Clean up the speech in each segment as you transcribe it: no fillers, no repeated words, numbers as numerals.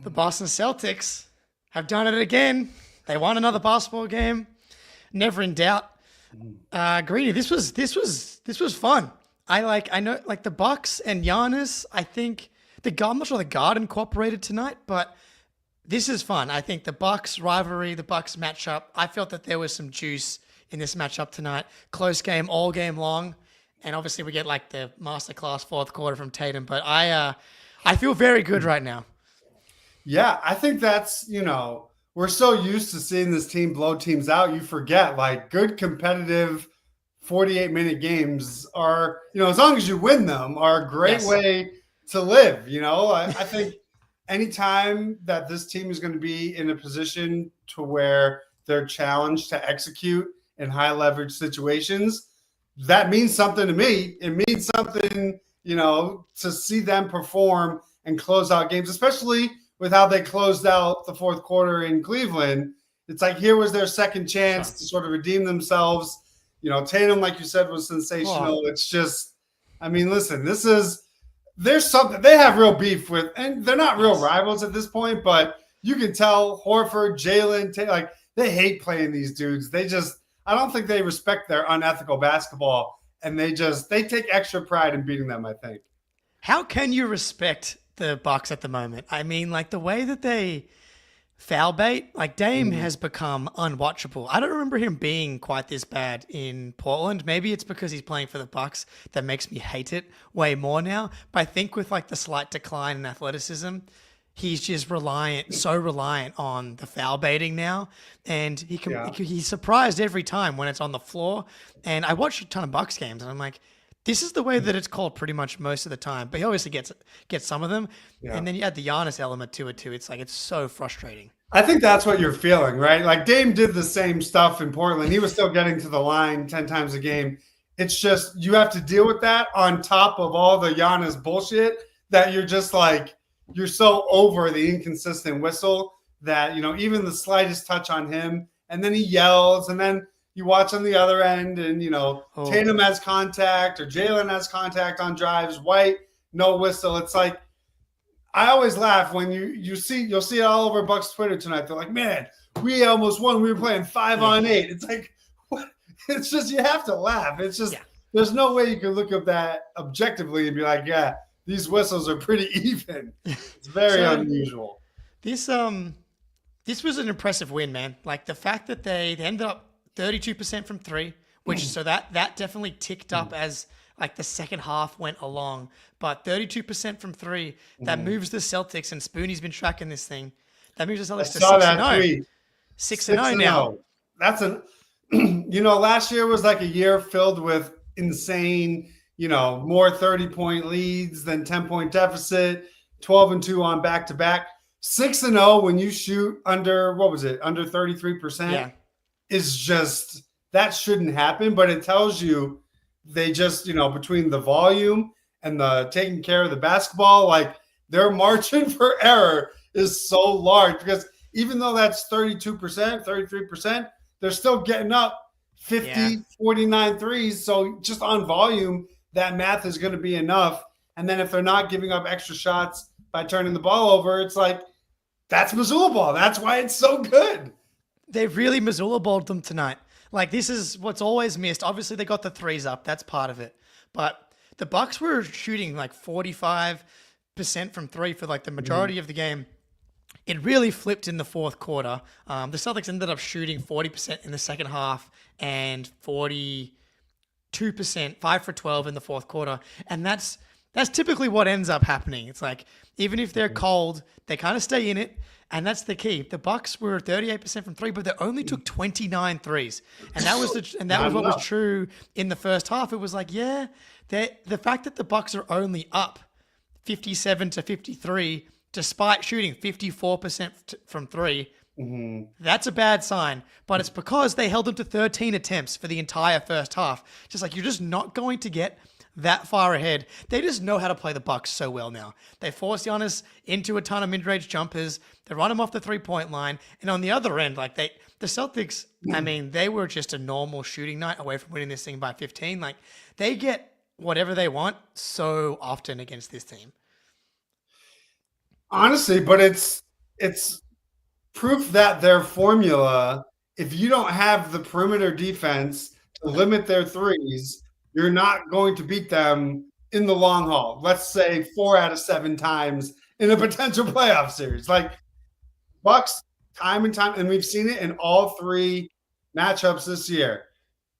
The Boston Celtics have done it again. They won another basketball game. Never in doubt. Greeny, this was fun. I know the Bucks and Giannis. I think I'm not sure the Garden cooperated tonight, but this is fun. I think the Bucks rivalry, the Bucks matchup. I felt that there was some juice in this matchup tonight. Close game all game long, and obviously we get like the masterclass fourth quarter from Tatum. But I feel very good right now. Yeah, I think that's, we're so used to seeing this team blow teams out. You forget, like, good competitive 48-minute games are, as long as you win them, are a great way to live. I think anytime that this team is going to be in a position to where they're challenged to execute in high leverage situations, that means something to me. It means something, to see them perform and close out games, especially with how they closed out the fourth quarter in Cleveland. It's like here was their second chance to sort of redeem themselves. Tatum, like you said, was sensational. It's just, listen, there's something they have real beef with, and they're not real rivals at this point, but you can tell Horford, Jaylen, like they hate playing these dudes. I don't think they respect their unethical basketball, and they take extra pride in beating them, I think. How can you respect the Bucks at the moment? The way that they foul bait, like Dame has become unwatchable. I don't remember him being quite this bad in Portland. Maybe it's because he's playing for the Bucks that makes me hate it way more now. But I think with like the slight decline in athleticism, he's just so reliant on the foul baiting now, and he's surprised every time when it's on the floor. And I watched a ton of Bucks games, and I'm like, this is the way that it's called pretty much most of the time. But he obviously gets some of them. Yeah. And then you add the Giannis element to it too. It's like, it's so frustrating. I think that's what you're feeling, right? Like Dame did the same stuff in Portland. He was still getting to the line 10 times a game. It's just, you have to deal with that on top of all the Giannis bullshit that you're just like, you're so over the inconsistent whistle that, even the slightest touch on him, and then he yells, and then you watch on the other end, and Tatum has contact or Jaylen has contact on drives. White, no whistle. It's like, I always laugh when you'll see it all over Bucks Twitter tonight. They're like, man, we almost won. We were playing 5-on-8. It's like, what? It's just, you have to laugh. It's just there's no way you can look at that objectively and be like, yeah, these whistles are pretty even. It's very unusual. This was an impressive win, man. Like the fact that they ended up 32% from three, which so that definitely ticked up as like the second half went along. But 32% from three, that moves the Celtics, and Spoonie's been tracking this thing. That moves the Celtics to 6-0. 6-0 now. That's last year was like a year filled with insane, more 30-point leads than 10-point deficit, 12-2 on back-to-back. 6-0 when you shoot under, under 33%. Yeah. Is just, that shouldn't happen, but it tells you they just, between the volume and the taking care of the basketball, like their margin for error is so large, because even though that's 32%, 33%, they're still getting up 50, 49 threes. So just on volume, that math is going to be enough. And then if they're not giving up extra shots by turning the ball over, it's like, that's Missoula ball. That's why it's so good. They really Missoula balled them tonight. Like, this is what's always missed. Obviously, they got the threes up. That's part of it. But the Bucks were shooting like 45% from three for like the majority of the game. It really flipped in the fourth quarter. The Celtics ended up shooting 40% in the second half and 42%, 5 for 12 in the fourth quarter. And that's typically what ends up happening. It's like, even if they're cold, they kind of stay in it. And that's the key. The Bucks were 38% from three, but they only took 29 threes. And that was what was true in the first half. It was like, they're The fact that the Bucks are only up 57-53, despite shooting 54% from three, that's a bad sign. But it's because they held them to 13 attempts for the entire first half. Just like, you're just not going to get that far ahead. They just know how to play the Bucks so well now. They force Giannis into a ton of mid-range jumpers. They run him off the three-point line. And on the other end, like the Celtics, I mean, they were just a normal shooting night away from winning this thing by 15. Like, they get whatever they want so often against this team. Honestly, but it's proof that their formula, if you don't have the perimeter defense to limit their threes, you're not going to beat them in the long haul. Let's say 4 out of 7 times in a potential playoff series. Like, Bucks, time and time, and we've seen it in all 3 matchups this year.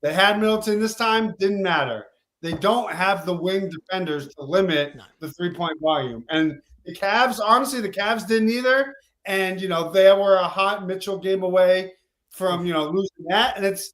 They had Middleton this time, didn't matter. They don't have the wing defenders to limit the 3-point volume. And the Cavs, honestly, the Cavs didn't either. And, they were a hot Mitchell game away from, losing that. And it's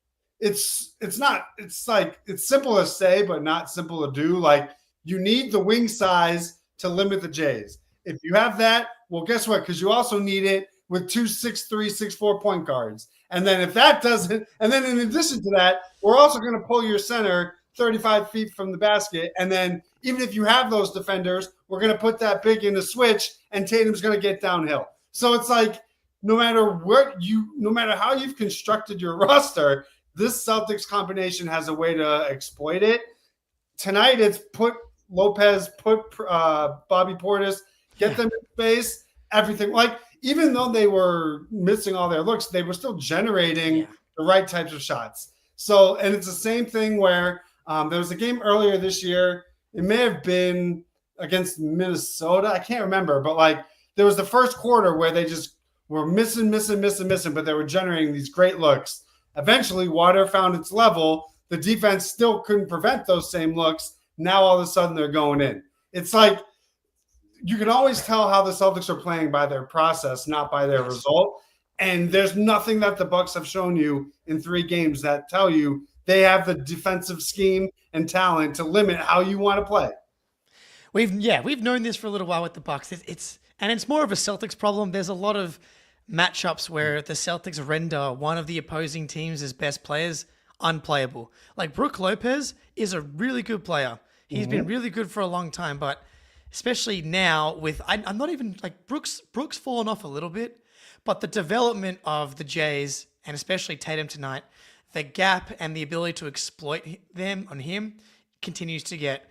simple to say, but not simple to do. Like, you need the wing size to limit the Jays. If you have that, well, guess what? Because you also need it with 2 6'3", 6'4" point guards. And then if that doesn't, and then in addition to that, we're also going to pull your center 35 feet from the basket. And then even if you have those defenders, we're going to put that big in the switch and Tatum's going to get downhill. So it's like, no matter how you've constructed your roster, this Celtics combination has a way to exploit it. Tonight, it's put Lopez, put Bobby Portis, get them in space, everything. Like, even though they were missing all their looks, they were still generating the right types of shots. So, and it's the same thing where there was a game earlier this year. It may have been against Minnesota. I can't remember, but like, there was the first quarter where they just were missing, but they were generating these great looks. Eventually, water found its level. The defense still couldn't prevent those same looks. Now, all of a sudden, they're going in. It's like, you can always tell how the Celtics are playing by their process, not by their result. And there's nothing that the Bucks have shown you in 3 games that tell you they have the defensive scheme and talent to limit how you want to play. We've known this for a little while with the Bucks. It's more of a Celtics problem. There's a lot of matchups where the Celtics render one of the opposing teams' best players unplayable. Like, Brook Lopez is a really good player. He's been really good for a long time, but especially now with, I'm not even like Brooks fallen off a little bit, but the development of the Jays and especially Tatum tonight, the gap and the ability to exploit them on him continues to get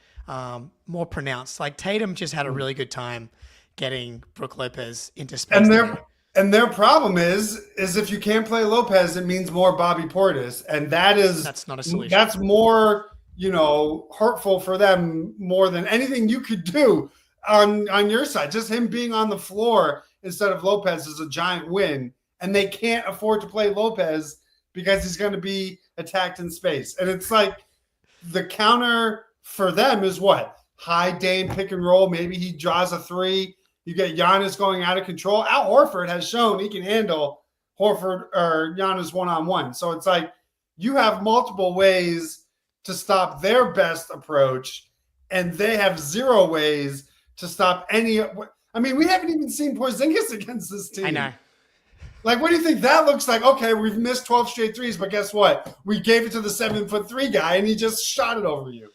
more pronounced. Like, Tatum just had a really good time getting Brook Lopez into space. And their problem is if you can't play Lopez, it means more Bobby Portis, and that's not a solution. That's more hurtful for them more than anything you could do on your side. Just him being on the floor instead of Lopez is a giant win, and they can't afford to play Lopez because he's going to be attacked in space. And it's like, the counter for them is what? High Dame pick and roll. Maybe he draws a 3. You get Giannis going out of control. Al Horford has shown he can handle Horford or Giannis one-on-one. So it's like, you have multiple ways to stop their best approach, and they have 0 ways to stop any. I mean, we haven't even seen Porzingis against this team. I know. Like, what do you think that looks like? Okay, we've missed 12 straight threes, but guess what? We gave it to the 7'3" guy, and he just shot it over you.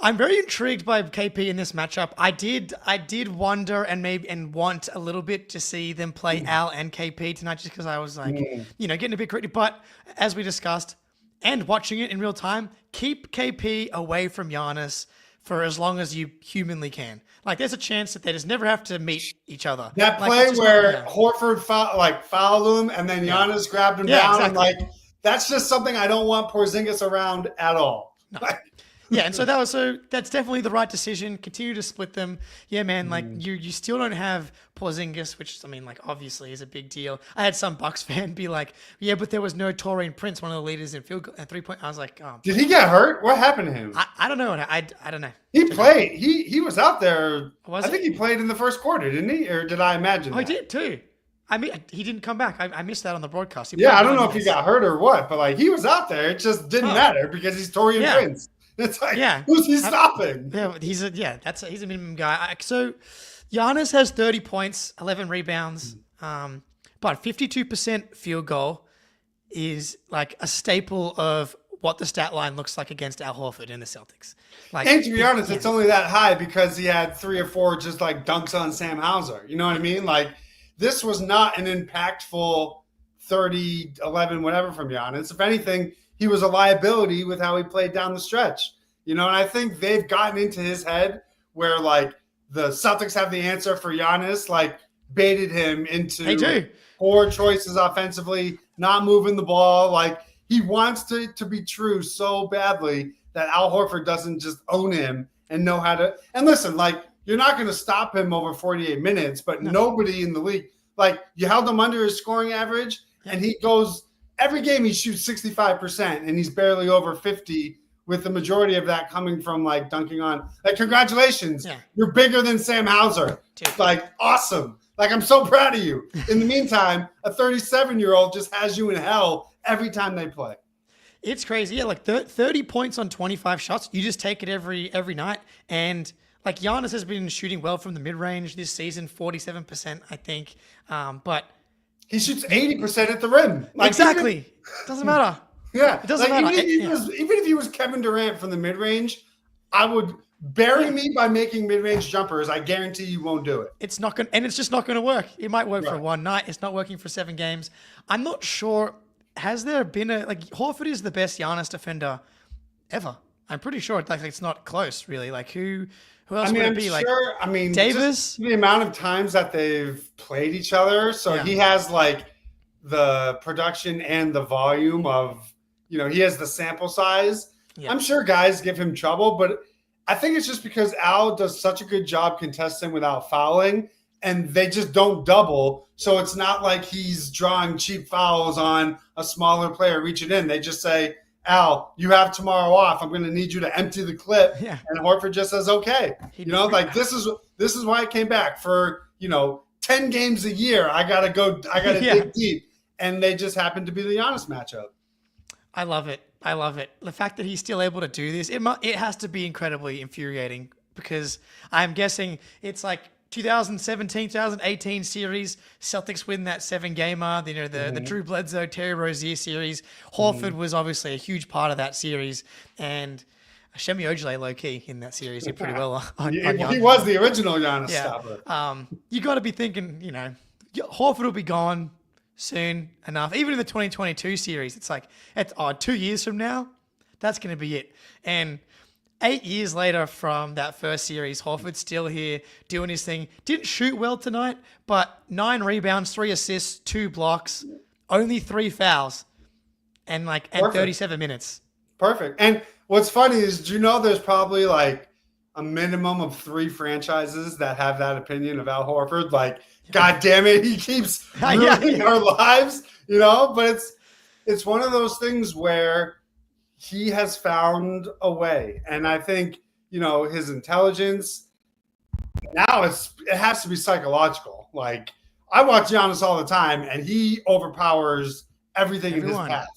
I'm very intrigued by KP in this matchup. I did wonder and want a little bit to see them play Al and KP tonight, just because I was like, getting a bit critical. But as we discussed, and watching it in real time, keep KP away from Giannis for as long as you humanly can. Like, there's a chance that they just never have to meet each other. That play where Horford fouled him and then Giannis grabbed him down. Exactly. And like, that's just something I don't want Porzingis around at all. No. Yeah, and so that's definitely the right decision. Continue to split them. Yeah, man, like you still don't have Porzingis, which, I mean, like, obviously is a big deal. I had some Bucks fan be like, yeah, but there was no Taurean Prince, one of the leaders in field goal and 3-point. I was like, oh. Did he get hurt? What happened to him? I don't know. I don't know. He played. He was out there. I think he played in the first quarter, didn't he? Or did I imagine that? He did too. I mean, he didn't come back. I missed that on the broadcast. I don't know if he got hurt or what, but like, he was out there. It just didn't matter because he's Taurean Prince. It's like, Yeah. who's he stopping? Yeah, he's a minimum guy. So Giannis has 30 points, 11 rebounds, but 52% field goal is like a staple of what the stat line looks like against Al Horford in the Celtics. Like, And to be honest, it's only that high because he had 3 or 4 just like dunks on Sam Hauser. You know what I mean? Like, this was not an impactful 30, 11, whatever from Giannis. If anything, he was a liability with how he played down the stretch. You know, and I think they've gotten into his head where like the Celtics have the answer for Giannis, like baited him into poor choices offensively, not moving the ball. Like, he wants it to be true so badly that Al Horford doesn't just own him and know how to. And listen, like, you're not going to stop him over 48 minutes, but nobody in the league, like, you held him under his scoring average, and he goes every game he shoots 65%, and he's barely over 50, with the majority of that coming from like dunking on. Like, congratulations, you're bigger than Sam Hauser. Dude. Like, awesome. Like, I'm so proud of you. In the meantime, a 37-year-old just has you in hell every time they play. It's crazy. Yeah, like 30 points on 25 shots. You just take it every night. And like Giannis has been shooting well from the mid-range this season, 47%, I think. But he shoots 80% at the rim. Like, exactly. Doesn't matter. Yeah. It doesn't matter. Even if he was Kevin Durant from the mid-range, I would bury me by making mid-range jumpers. I guarantee you won't do it. It's not going, and it's just not going to work. It might work for one night. It's not working for 7 games. I'm not sure. Has there been Horford is the best Giannis defender ever. I'm pretty sure it's not close, really. Like, who else would it be? Davis? The amount of times that they've played each other. So he has like the production and the volume of, he has the sample size. Yeah. I'm sure guys give him trouble, but I think it's just because Al does such a good job contesting without fouling, and they just don't double. So it's not like he's drawing cheap fouls on a smaller player reaching in. They just say, Al, you have tomorrow off. I'm going to need you to empty the clip. Yeah. And Horford just says, okay. This is why I came back for, 10 games a year. I got to dig deep. And they just happen to be the Giannis matchup. I love it. The fact that he's still able to do this, it has to be incredibly infuriating, because I'm guessing it's like 2017, 2018 series, Celtics win that 7-gamer, the Drew Bledsoe, Terry Rozier series. Horford was obviously a huge part of that series, and Shemi Ojeleye low-key in that series did pretty well on Giannis. He was the original Giannis stopper. You got to be thinking, Horford will be gone soon enough. Even in the 2022 series, it's like, 2 years from now, that's going to be it. And 8 years later from that first series, Horford's still here doing his thing. Didn't shoot well tonight, but 9 rebounds, 3 assists, 2 blocks, only 3 fouls, and 37 minutes. Perfect. And what's funny is, do you know there's probably like a minimum of 3 franchises that have that opinion of Al Horford? Like, God damn it, he keeps ruining our lives, But it's one of those things where he has found a way. And I think, his intelligence, now it has to be psychological. Like, I watch Giannis all the time, and he overpowers everything in his path.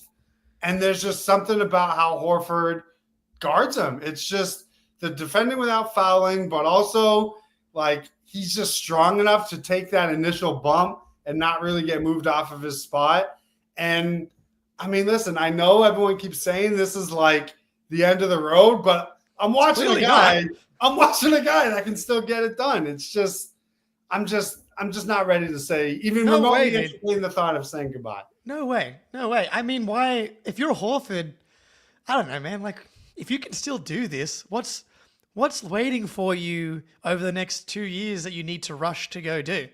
And there's just something about how Horford guards him. It's just the defending without fouling, but also like he's just strong enough to take that initial bump and not really get moved off of his spot. And I mean, listen, I know everyone keeps saying this is like the end of the road, but I'm watching a guy that can still get it done. It's just, I'm just not ready to say, even remotely entertain the thought of saying goodbye. No way. I mean, why? If you're Horford, I don't know, man. Like, if you can still do this, what's waiting for you over the next 2 years that you need to rush to go do?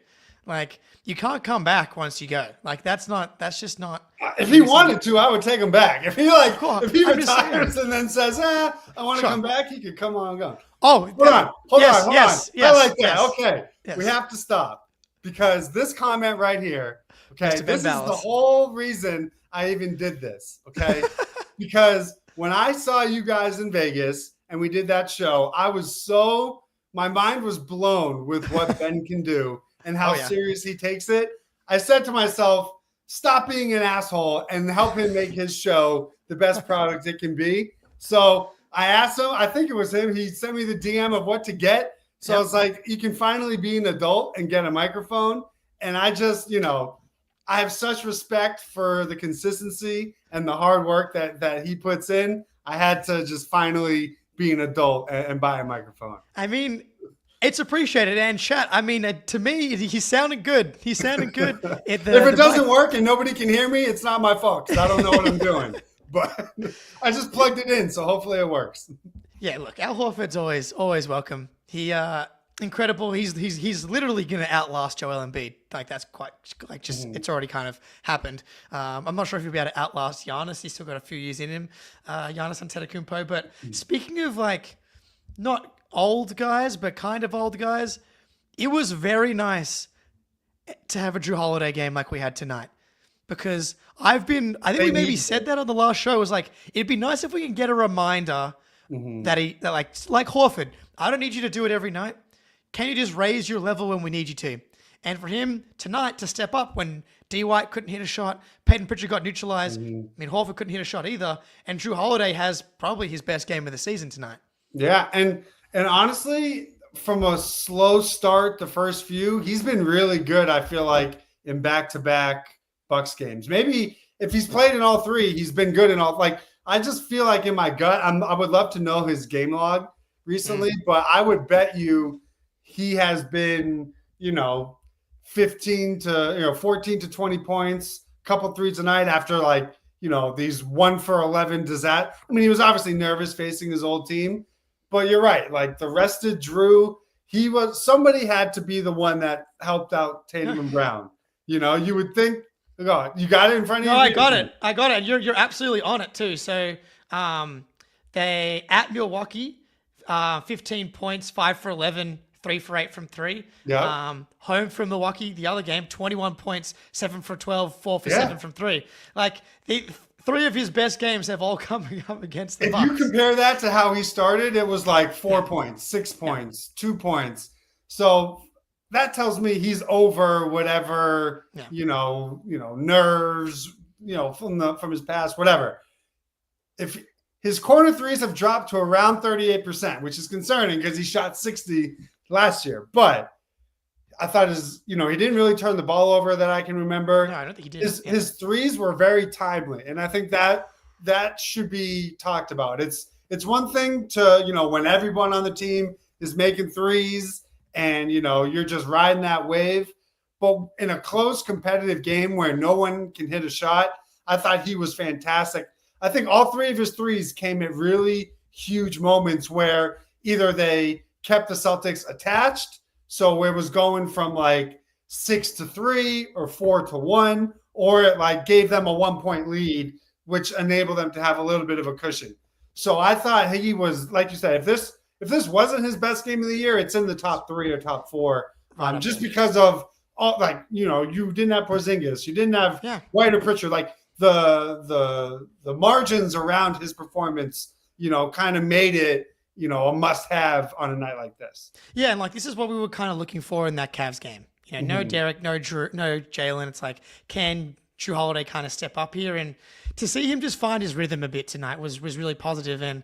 Like, you can't come back once you go. Like, that's just not. If he wanted to, I would take him back. If he retires and then says, I want to come back, he could come on and go. Oh, hold on. Yes, I like that. Yes, okay. Yes. We have to stop, because this comment right here, okay, this is the whole reason I even did this, okay? Because when I saw you guys in Vegas and we did that show, my mind was blown with what Ben can do and how serious he takes it. I said to myself, stop being an asshole and help him make his show the best product it can be. So I asked him, I think it was him. He sent me the DM of what to get. So I was like, you can finally be an adult and get a microphone. And I just, I have such respect for the consistency and the hard work that he puts in. I had to just finally be an adult and buy a microphone. I mean, it's appreciated. And chat, I mean, to me, he sounded good. He sounded good. If it doesn't work and nobody can hear me, it's not my fault because I don't know what I'm doing. But I just plugged it in, so hopefully it works. Yeah, look, Al Horford's always welcome. He incredible. He's literally going to outlast Joel Embiid. Like that's quite like just it's already kind of happened. I'm not sure if he'll be able to outlast Giannis. He's still got a few years in him, Giannis Antetokounmpo. But speaking of like not old guys, but kind of old guys, it was very nice to have a Drew Holiday game like we had tonight. Because I think we maybe said that on the last show. It was like, it'd be nice if we can get a reminder that like Horford, I don't need you to do it every night. Can you just raise your level when we need you to? And for him tonight to step up when D. White couldn't hit a shot, Peyton Pritchard got neutralized. I mean, Horford couldn't hit a shot either. And Drew Holiday has probably his best game of the season tonight. Yeah. And honestly, from a slow start, the first few, he's been really good. I feel like in back-to-back Bucks games. Maybe if he's played in all three, he's been good in all. Like I just feel like in my gut, I would love to know his game log recently, but I would bet you he has been, 14 to 20 points, couple threes a night after like, these 1 for 11 disaster. I mean, he was obviously nervous facing his old team, but you're right. Like the rested Drew, somebody had to be the one that helped out Tatum and Brown. You would think. God, you got it in front of you? No, I got it. You're absolutely on it too. So they at Milwaukee, 15 points, 5 for 11, 3 for 8 from 3. Yeah. Home from Milwaukee, the other game, 21 points, 7 for 12, 4 for 7 from 3. Like the 3 of his best games have all come up against the Bucks. If you compare that to how he started, it was like 4 points, 6 points, 2 points. So that tells me he's over whatever, nerves, from his past, whatever. If his corner threes have dropped to around 38%, which is concerning because he shot 60 last year. But I thought he didn't really turn the ball over that I can remember. No, I don't think he did. His threes were very timely. And I think that should be talked about. It's one thing to, when everyone on the team is making threes, and, you're just riding that wave. But in a close competitive game where no one can hit a shot, I thought he was fantastic. I think all 3 of his threes came at really huge moments where either they kept the Celtics attached, so it was going from like 6-3 or 4-1, or it like gave them a 1-point lead, which enabled them to have a little bit of a cushion. So I thought he was, like you said, if this wasn't his best game of the year, it's in the top 3 or top 4, just because of all, like, you didn't have Porzingis, you didn't have White or Pritchard, like the margins around his performance, kind of made it, a must-have on a night like this. Yeah, and like this is what we were kind of looking for in that Cavs game. No Derek, no Drew, no Jaylen. It's like, can Drew Holiday kind of step up here? And to see him just find his rhythm a bit tonight was really positive. And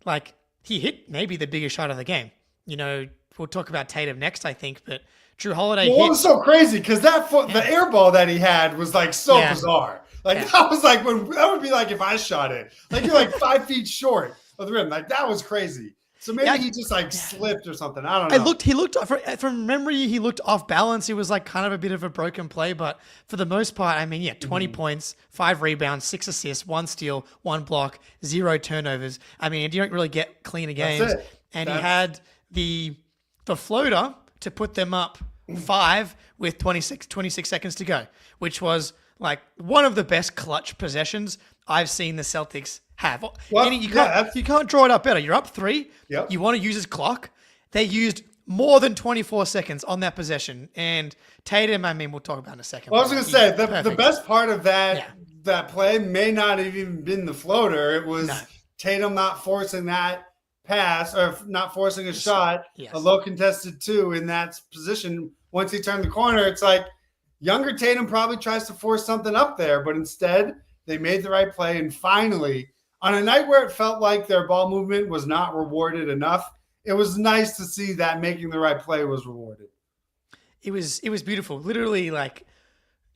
like, he hit maybe the biggest shot of the game. We'll talk about Tatum next, I think, but Drew Holiday hit. It was so crazy because the air ball that he had was like so bizarre. Like that was like that would be like if I shot it. Like you're like 5 feet short of the rim. Like that was crazy. So maybe he just like slipped or something. I don't know. He looked from memory, he looked off balance. It was like kind of a bit of a broken play, but for the most part, 20 points, 5 rebounds, 6 assists, 1 steal, 1 block, 0 turnovers. You don't really get cleaner games. And he had the floater to put them up 5 with 26 seconds to go, which was like one of the best clutch possessions I've seen the Celtics have. Well, you can't draw it up better. You're up 3. Yep. You want to use his clock. They used more than 24 seconds on that possession. And Tatum, we'll talk about in a second. Well, I was going to say, the best part of that play may not have even been the floater. It was Tatum not forcing that pass or not forcing a shot, a low contested 2 in that position. Once he turned the corner, it's like younger Tatum probably tries to force something up there, but instead they made the right play. And finally, on a night where it felt like their ball movement was not rewarded enough, it was nice to see that making the right play was rewarded. It was beautiful. Literally, like,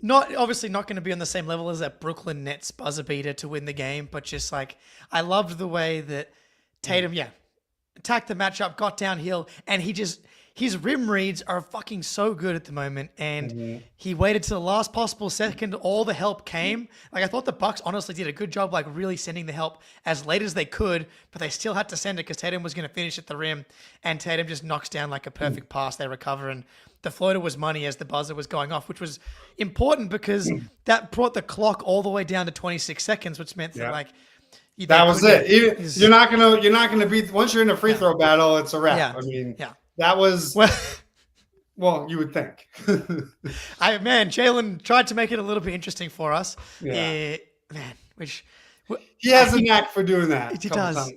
not obviously not going to be on the same level as that Brooklyn Nets buzzer beater to win the game, but just like I loved the way that Tatum, attacked the matchup, got downhill, and his rim reads are fucking so good at the moment. And he waited to the last possible second. All the help came. Like I thought the Bucks honestly did a good job, like really sending the help as late as they could, but they still had to send it because Tatum was going to finish at the rim, and Tatum just knocks down like a perfect pass. They recover, and the floater was money as the buzzer was going off, which was important because that brought the clock all the way down to 26 seconds, which meant that like. That was it. You're not gonna beat once you're in a free throw battle. It's a wrap. Yeah. I mean, that was well, you would think. Jaylen tried to make it a little bit interesting for us. Yeah. Which he has a knack for doing that. He does.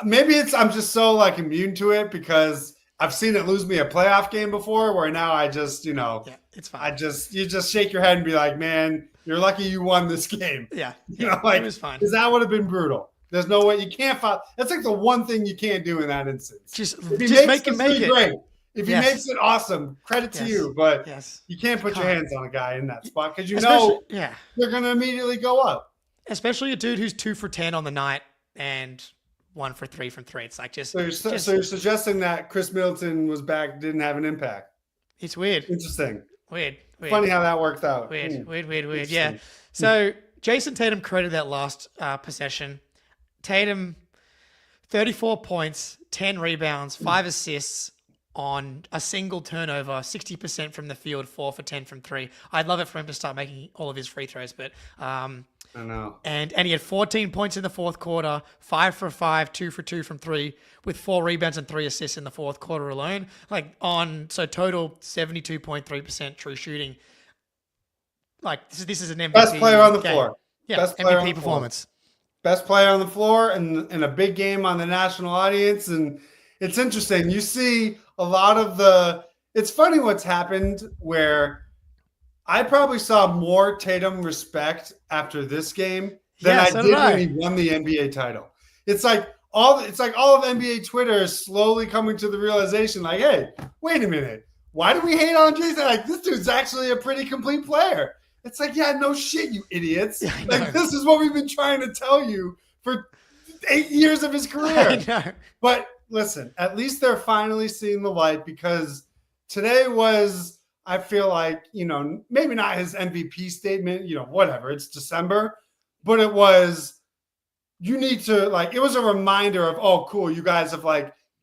Maybe I'm just so like immune to it because I've seen it lose me a playoff game before. Where now I just it's fine. You just shake your head and be like, man, you're lucky you won this game. Yeah. Like it was fine. Because that would have been brutal. There's no way you can't foul. That's like the one thing you can't do in that instance. Just make it great. If he makes it, awesome. Credit to you, but you can't put your hands on a guy in that spot because they're going to immediately go up. Especially a dude who's 2 for 10 on the night and 1 for 3 from 3. It's like So you're suggesting that Khris Middleton was back, didn't have an impact. It's weird. Interesting. Weird. Funny how that worked out. Weird. Yeah. So Jayson Tatum created that last possession. Tatum, 34 points, 10 rebounds, 5 assists on a single turnover, 60% from the field, 4 for 10 from 3. I'd love it for him to start making all of his free throws, but I know. And he had 14 points in the fourth quarter, 5 for 5, 2 for 2 from 3, with 4 rebounds and 3 assists in the fourth quarter alone. So total 72.3% true shooting. Like this is an MVP. Best player on the floor. Yeah, Best player MVP performance. Best player on the floor and a big game on the national audience. And it's interesting. You see a lot of it's funny what's happened where I probably saw more Tatum respect after this game than I did when he won the NBA title. It's like all of NBA Twitter is slowly coming to the realization, like, hey, wait a minute. Why do we hate on Jayson? Like, this dude's actually a pretty complete player. It's like, yeah, no shit, you idiots. Like, this is what we've been trying to tell you for 8 years of his career. But listen, at least they're finally seeing the light because today was, I feel like, maybe not his MVP statement, whatever. It's December, but it was, it was a reminder of, oh, cool, you guys have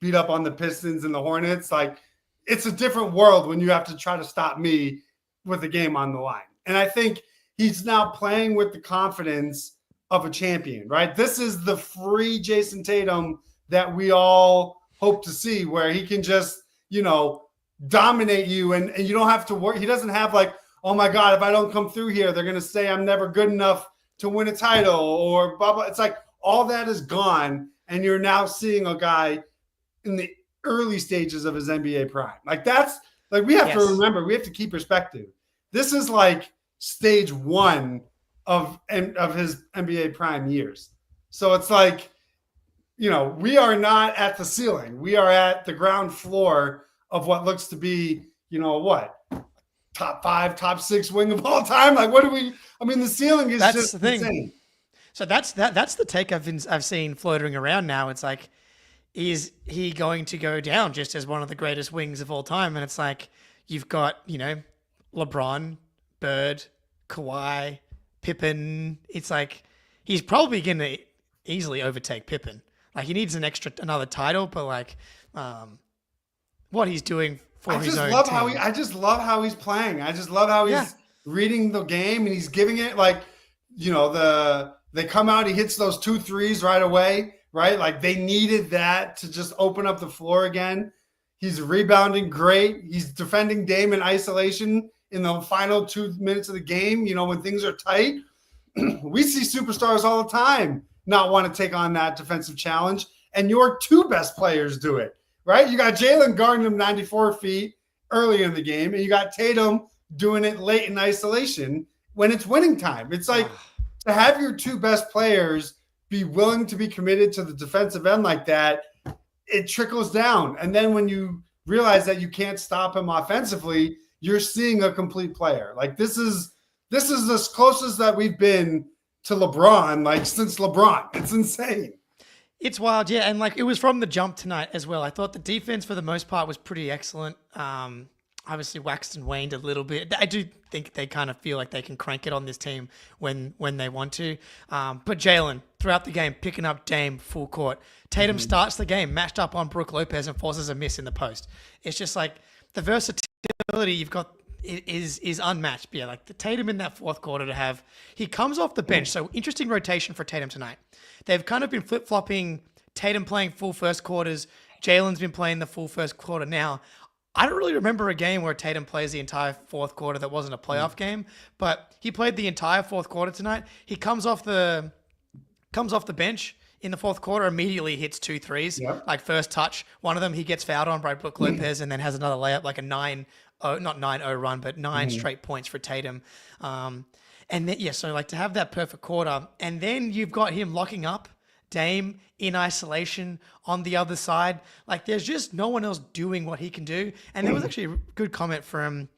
beat up on the Pistons and the Hornets. Like, it's a different world when you have to try to stop me with the game on the line. And I think he's now playing with the confidence of a champion, right? This is the free Jayson Tatum that we all hope to see, where he can just, dominate you and you don't have to worry. He doesn't have oh my God, if I don't come through here, they're going to say I'm never good enough to win a title or blah, blah. It's like all that is gone. And you're now seeing a guy in the early stages of his NBA prime. We have to remember, we have to keep perspective. This is stage 1 of his NBA prime years. So it's we are not at the ceiling. We are at the ground floor of what looks to be, top 5, top 6 wing of all time. The ceiling is that's just the thing. insane. So that's the take I've seen floating around now. It's like, is he going to go down just as one of the greatest wings of all time? And it's like, you've got, LeBron, Bird, Kawhi, Pippen. It's like, he's probably going to easily overtake Pippen. He needs another title, but what he's doing for his own team. I just love how he's playing. I just love how he's reading the game and he's giving it they come out, he hits those 2 threes right away, right? They needed that to just open up the floor again. He's rebounding great. He's defending Dame in isolation in the final 2 minutes of the game, when things are tight. We see superstars all the time not want to take on that defensive challenge, and your 2 best players do it. Right? You got Jaylen guarding him 94 feet early in the game, and you got Tatum doing it late in isolation when it's winning time. It's to have your 2 best players be willing to be committed to the defensive end like that, it trickles down. And then when you realize that you can't stop him offensively, you're seeing a complete player. Like this is as closest that we've been to LeBron, like since LeBron. It's insane. It's wild, yeah. And like it was from the jump tonight as well. I thought the defense for the most part was pretty excellent. Obviously waxed and waned a little bit. I do think they kind of feel like they can crank it on this team when they want to. But Jaylen, throughout the game, picking up Dame full court. Tatum starts the game matched up on Brook Lopez and forces a miss in the post. It's just like the versatility you've got is unmatched. But yeah, like the Tatum in that fourth quarter to have, he comes off the bench. So interesting rotation for Tatum tonight. They've kind of been flip-flopping Tatum playing full first quarters. Jaylen's been playing the full first quarter now. I don't really remember a game where Tatum plays the entire fourth quarter that wasn't a playoff game, but he played the entire fourth quarter tonight. He comes off the bench in the fourth quarter, immediately hits 2 threes, like first touch. One of them he gets fouled on by Brook Lopez and then has another layup, like a 9-0 run, but 9 straight points for Tatum. And then, so like to have that perfect quarter, and then you've got him locking up Dame in isolation on the other side. Like there's just no one else doing what he can do. And there was actually a good comment from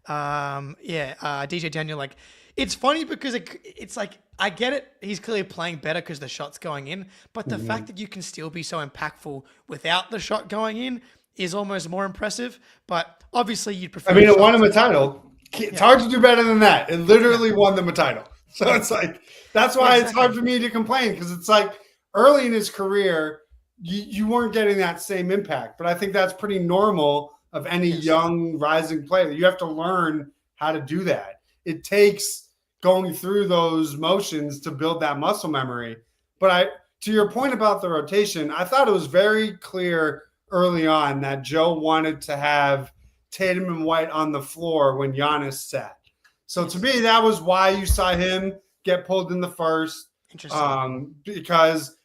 DJ Daniel. Like it's funny because it's like, I get it. He's clearly playing better because the shot's going in, but the fact that you can still be so impactful without the shot going in is almost more impressive. But obviously you'd prefer. I mean, it won him a title. It's hard to do better than that. It literally won them a title. So it's like, that's why it's hard for me to complain, because it's like, early in his career, you weren't getting that same impact. But I think that's pretty normal of any young rising player. You have to learn how to do that. It takes going through those motions to build that muscle memory. But to your point about the rotation, I thought it was very clear early on that Joe wanted to have Tatum and White on the floor when Giannis sat. So to me, that was why you saw him get pulled in the first. Interesting. Because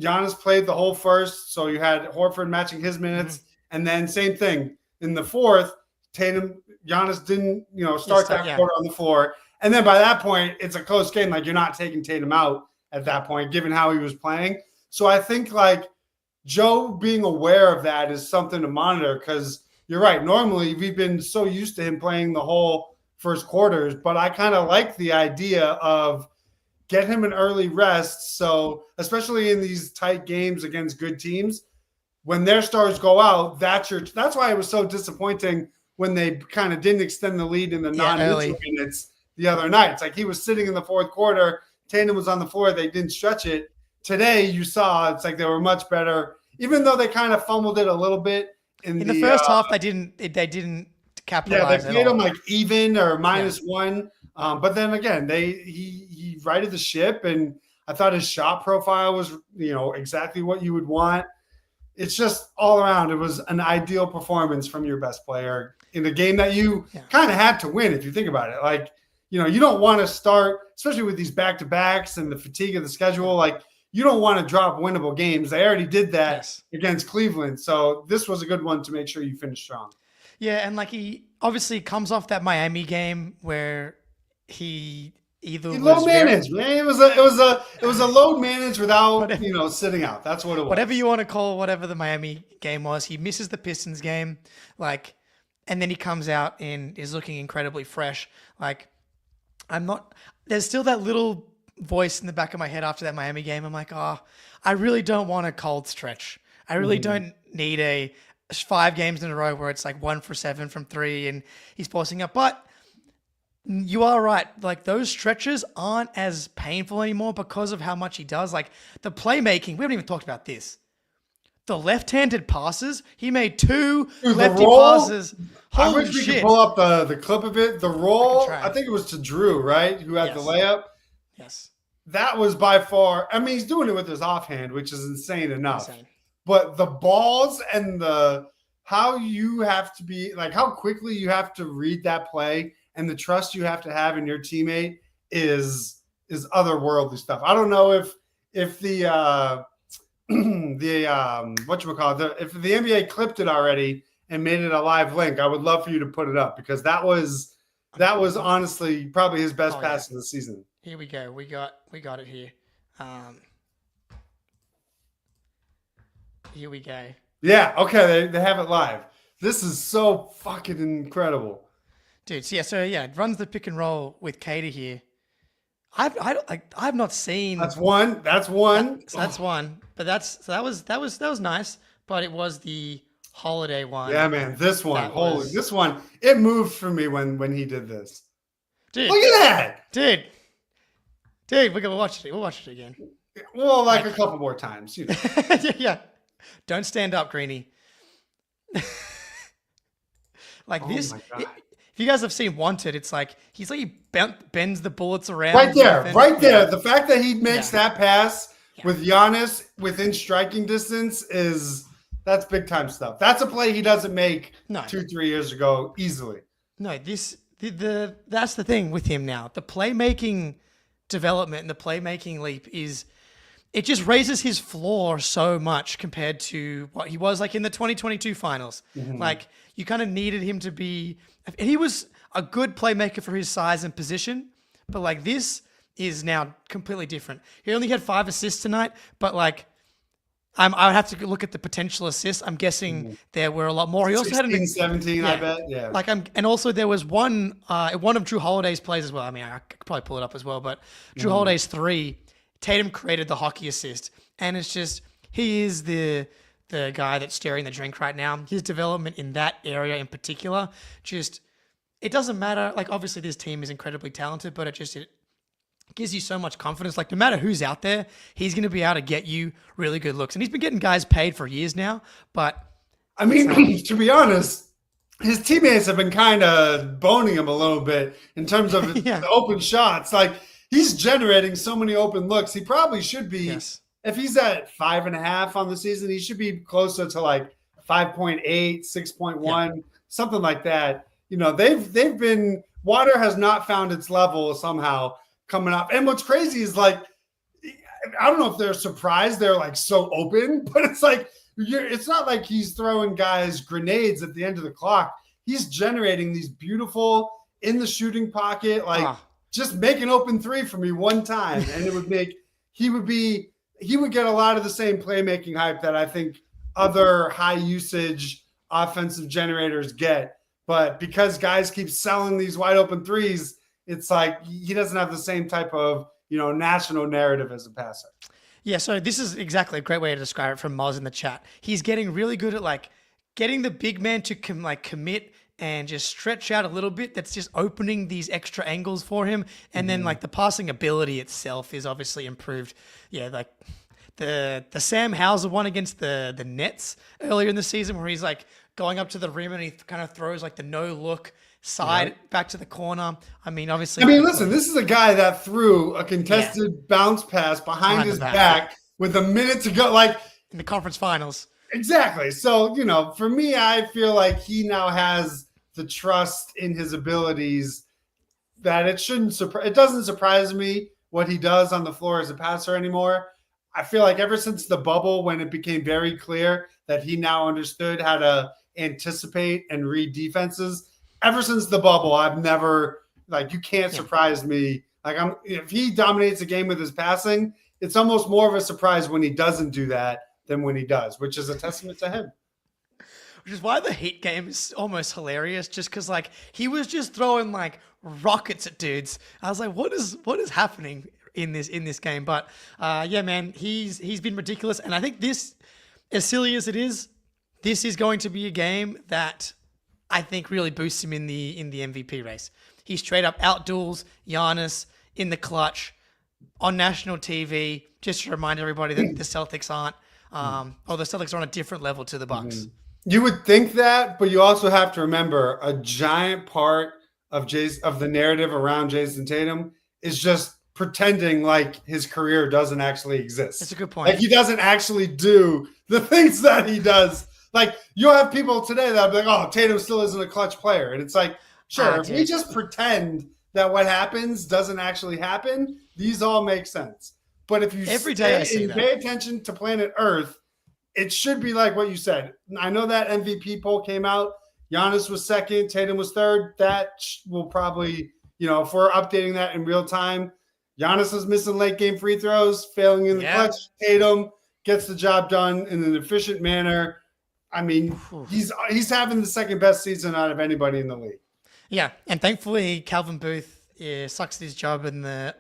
Giannis played the whole first, so you had Horford matching his minutes, and then same thing in the fourth. Giannis didn't, start that quarter on the floor, and then by that point, it's a close game. Like you're not taking Tatum out at that point, given how he was playing. So I think like Joe being aware of that is something to monitor, because you're right. Normally, we've been so used to him playing the whole first quarters, but I kind of like the idea of get him an early rest. So especially in these tight games against good teams, when their stars go out, that's why it was so disappointing when they kind of didn't extend the lead in the non-neutral minutes the other night. It's like he was sitting in the fourth quarter. Tatum was on the floor. They didn't stretch it. Today you saw it's like they were much better, even though they kind of fumbled it a little bit in the first half. They didn't capitalize. Yeah, they played them like even or -1. But then again, he righted the ship, and I thought his shot profile was, exactly what you would want. It's just all around. It was an ideal performance from your best player in a game that you kind of had to win, if you think about it. Like, you don't want to start, especially with these back-to-backs and the fatigue of the schedule. Like, you don't want to drop winnable games. They already did that against Cleveland. So this was a good one to make sure you finish strong. Yeah, and like he obviously comes off that Miami game where he load managed, man. It was a load managed without sitting out. That's what it was. Whatever you want to call whatever the Miami game was, he misses the Pistons game, like, and then he comes out and is looking incredibly fresh. Like, there's still that little voice in the back of my head after that Miami game. I'm like, I really don't want a cold stretch. I really don't need a 5 games in a row where it's like 1 for 7 from 3 and he's forcing up. But you are right. Like those stretches aren't as painful anymore because of how much he does. Like the playmaking, we haven't even talked about this. The left-handed passes, he made 2 lefty passes. I wish we could pull up the clip of it. The roll, I think it was to Drew, right? Who had the layup. Yes. That was by far, I mean, he's doing it with his offhand, which is insane enough. But the balls and how you have to be, like how quickly you have to read that play and the trust you have to have in your teammate is otherworldly stuff. I don't know if the whatchamacallit, if the NBA clipped it already and made it a live link, I would love for you to put it up because that was honestly probably his best pass of the season. Here we go. We got it here. Here we go. Yeah, okay, they have it live. This is so fucking incredible. Dude, so runs the pick and roll with Cater here. I've not seen. That's one. That's one. That's one. But that was nice. But it was the Holiday one. Yeah, man. This one. This one. It moved for me when he did this. Dude, look at that. Dude, we're gonna watch it. We'll watch it again. Well, like a couple more times, you know. Yeah. Don't stand up, Greenie. This. If you guys have seen Wanted, it's like he bends the bullets around. Right there. The fact that he makes that pass with Giannis within striking distance that's big time stuff. That's a play he doesn't make 2-3 years ago easily. No, that's the thing with him now. The playmaking development and the playmaking leap it just raises his floor so much compared to what he was like in the 2022 finals. Mm-hmm. Like you kind of needed him to be, and he was a good playmaker for his size and position, but like this is now completely different. He only had 5 assists tonight, but like I would have to look at the potential assists. I'm guessing there were a lot more. He also 16, had 17, I bet. Yeah. And also there was one of Drew Holiday's plays as well. I mean, I could probably pull it up as well, but Drew Holiday's 3, Tatum created the hockey assist, and it's just he is the guy that's stirring the drink right now. His development in that area in particular, just it doesn't matter. Like obviously this team is incredibly talented, but it gives you so much confidence. Like no matter who's out there, he's going to be able to get you really good looks, and he's been getting guys paid for years now. But I mean, to be honest, his teammates have been kind of boning him a little bit in terms of the open shots. Like. He's generating so many open looks. He probably should be, if he's at 5.5 on the season, he should be closer to like 5.8, 6.1, something like that. You know, they've been, water has not found its level somehow coming up. And what's crazy is like, I don't know if they're surprised they're like so open, but it's like, it's not like he's throwing guys grenades at the end of the clock. He's generating these beautiful in the shooting pocket, like, just make an open 3 for me one time, and it would make he would get a lot of the same playmaking hype that I think other high usage offensive generators get. But because guys keep selling these wide open 3s, it's like he doesn't have the same type of national narrative as a passer. Yeah, so this is exactly a great way to describe it from Moz in the chat. He's getting really good at like getting the big man to commit and just stretch out a little bit. That's just opening these extra angles for him. And then like the passing ability itself is obviously improved. Yeah, like the Sam Hauser one against the Nets earlier in the season where he's like going up to the rim and he kind of throws like the no look side back to the corner. I mean, obviously. Listen, this is a guy that threw a contested bounce pass behind his back with a minute to go, like in the conference finals. Exactly. So, for me, I feel like he now has the trust in his abilities that it doesn't surprise me what he does on the floor as a passer anymore. I feel like ever since the bubble, when it became very clear that he now understood how to anticipate and read defenses, ever since the bubble, I've never, you can't surprise me. If he dominates a game with his passing, it's almost more of a surprise when he doesn't do that than when he does, which is a testament to him. Which is why the Heat game is almost hilarious, just because he was just throwing rockets at dudes. I was like, what is happening in this game? But man, he's been ridiculous, and I think this, as silly as it is, this is going to be a game that I think really boosts him in the MVP race. He straight up outduels Giannis in the clutch on national TV. Just to remind everybody that the Celtics aren't. The Celtics are on a different level to the Bucks. Mm-hmm. You would think that, but you also have to remember a giant part of the narrative around Jayson Tatum is just pretending like his career doesn't actually exist. That's a good point. Like he doesn't actually do the things that he does. Like you'll have people today that'll be like, "Oh, Tatum still isn't a clutch player," and it's like, sure, if we just pretend that what happens doesn't actually happen, these all make sense. But if you pay attention to planet Earth, it should be like what you said. I know that MVP poll came out. Giannis was second. Tatum was third. That will probably, if we're updating that in real time, Giannis is missing late game free throws, failing in the clutch. Tatum, gets the job done in an efficient manner. I mean, he's having the second best season out of anybody in the league. Yeah, and thankfully Calvin Booth sucks at his job, and the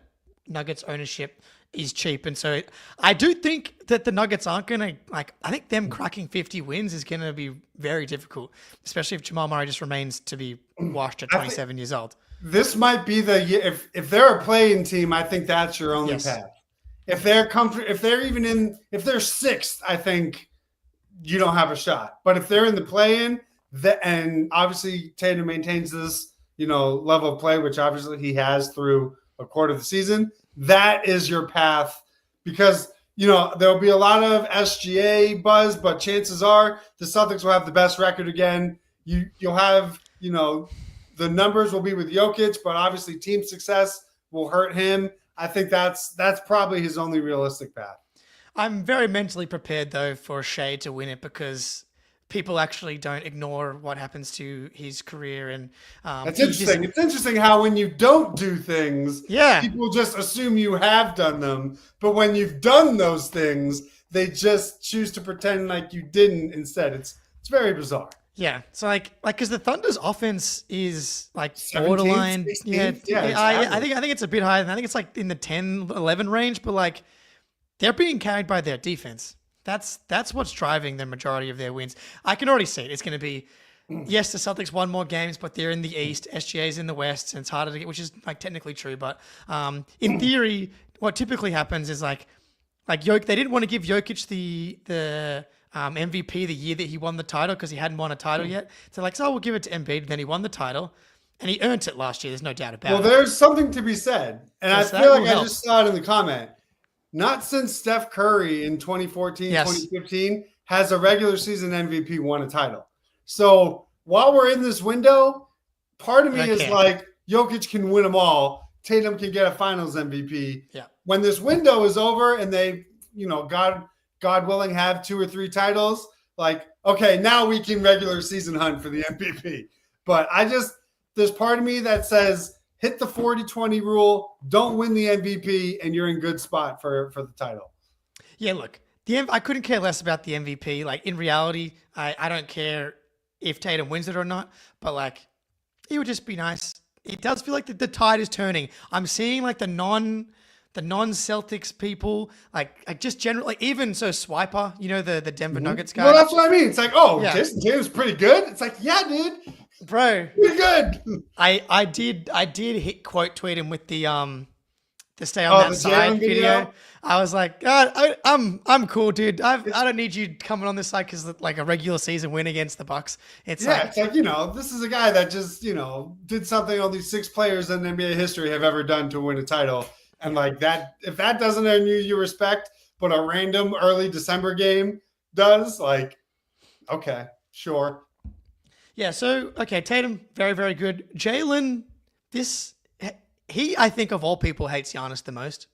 Nuggets ownership is cheap. And so I do think that the Nuggets aren't going to, like, I think them cracking 50 wins is going to be very difficult, especially if Jamal Murray just remains to be washed at 27 years old. This might be the year. If they're a playing team, I think that's your only path. If they're if they're sixth, I think you don't have a shot. But if they're in the play-in, and obviously Tatum maintains this, level of play, which obviously he has through a quarter of the season, that is your path, because there'll be a lot of SGA buzz, but chances are the Celtics will have the best record again. You'll have, the numbers will be with Jokic, but obviously team success will hurt him. I think that's probably his only realistic path. I'm very mentally prepared, though, for Shea to win it, because people actually don't ignore what happens to his career. And that's interesting. It's interesting how when you don't do things, people just assume you have done them. But when you've done those things, they just choose to pretend like you didn't instead. It's very bizarre. Yeah, so because the Thunder's offense is like 17th, borderline. 16th? I think it's a bit higher. I think it's like in the 10, 11 range, but like they're being carried by their defense. That's what's driving the majority of their wins. I can already see it. It's going to be, yes, the Celtics won more games, but they're in the East. SGA's in the West, and it's harder to get, which is like technically true. But in theory, what typically happens is like they didn't want to give Jokic the MVP the year that he won the title because he hadn't won a title yet. So we'll give it to Embiid. Then he won the title, and he earned it last year. There's no doubt about it. Well, there's something to be said, and I feel like I just saw it in the comment. Not since Steph Curry in 2014, 2015 has a regular season MVP won a title. So while we're in this window, part of me is like, Jokic can win them all. Tatum can get a finals MVP. Yeah. When this window is over and they, God willing, have 2 or 3 titles, like, okay, now we can regular season hunt for the MVP. But there's part of me that says, hit the 40-20 rule, don't win the MVP, and you're in good spot for the title. Yeah, look, I couldn't care less about the MVP. Like, in reality, I don't care if Tatum wins it or not, but like, it would just be nice. It does feel like the tide is turning. I'm seeing like the non-Celtics people, like just generally, even so Swiper, the Denver Nuggets guy. Well, that's what I mean. It's like, Jayson Tatum's pretty good. It's like, yeah, dude. Bro, you're good. I did hit quote tweet him with the stay on that side video. I was like, God, I'm cool, dude. I don't need you coming on this side because like a regular season win against the Bucks. It's like this is a guy that just did something only 6 players in NBA history have ever done to win a title, and like that, if that doesn't earn you respect, but a random early December game does, like, okay, sure. Yeah, so, okay, Tatum, very, very good. Jaylen, he, I think, of all people, hates Giannis the most.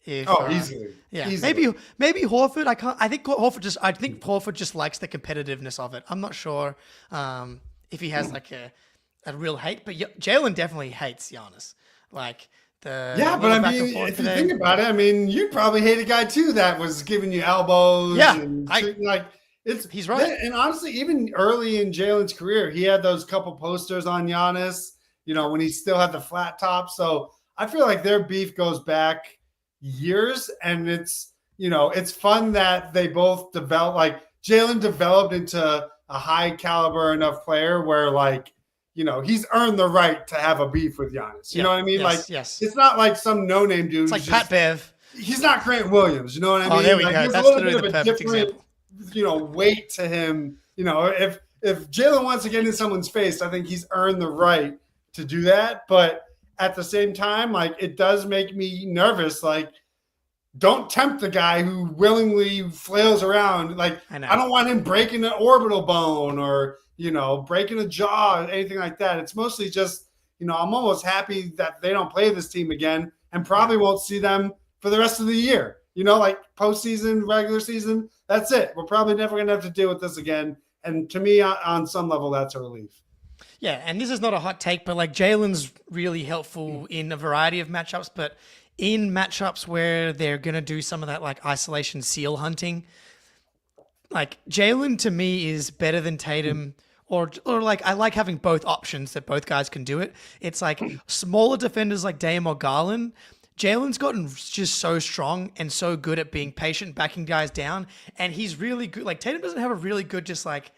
Easily. Yeah, easily. Maybe Horford. I think Horford just likes the competitiveness of it. I'm not sure if he has like a real hate, but Jaylen definitely hates Giannis. Like but I mean, if you think about it, you'd probably hate a guy too that was giving you elbows. Yeah, he's right. And honestly, even early in Jaylen's career, he had those couple posters on Giannis, when he still had the flat top. So I feel like their beef goes back years, and it's fun that they both develop. Like Jaylen developed into a high caliber enough player where he's earned the right to have a beef with Giannis. You know what I mean? Yes. It's not like some no-name dude. It's like Pat Bev. He's not Grant Williams. You know what I mean? Oh, there we go. There's That's a little literally bit the of a perfect different, example. Weight to him. If Jaylen wants to get in someone's face, I think he's earned the right to do that. But at the same time, it does make me nervous. Don't tempt the guy who willingly flails around. I don't want him breaking an orbital bone or, breaking a jaw, anything like that. It's mostly just, I'm almost happy that they don't play this team again and probably won't see them for the rest of the year. Postseason, regular season, that's it. We're probably never going to have to deal with this again. And to me, on some level, that's a relief. Yeah, and this is not a hot take, but Jaylen's really helpful in a variety of matchups. But in matchups where they're going to do some of that like isolation seal hunting, like Jaylen to me is better than Tatum. Or like I like having both options that both guys can do it. It's like smaller defenders like Dame or Garland. Jaylen's gotten just so strong and so good at being patient, backing guys down, and he's really good. Like Tatum doesn't have a really good just like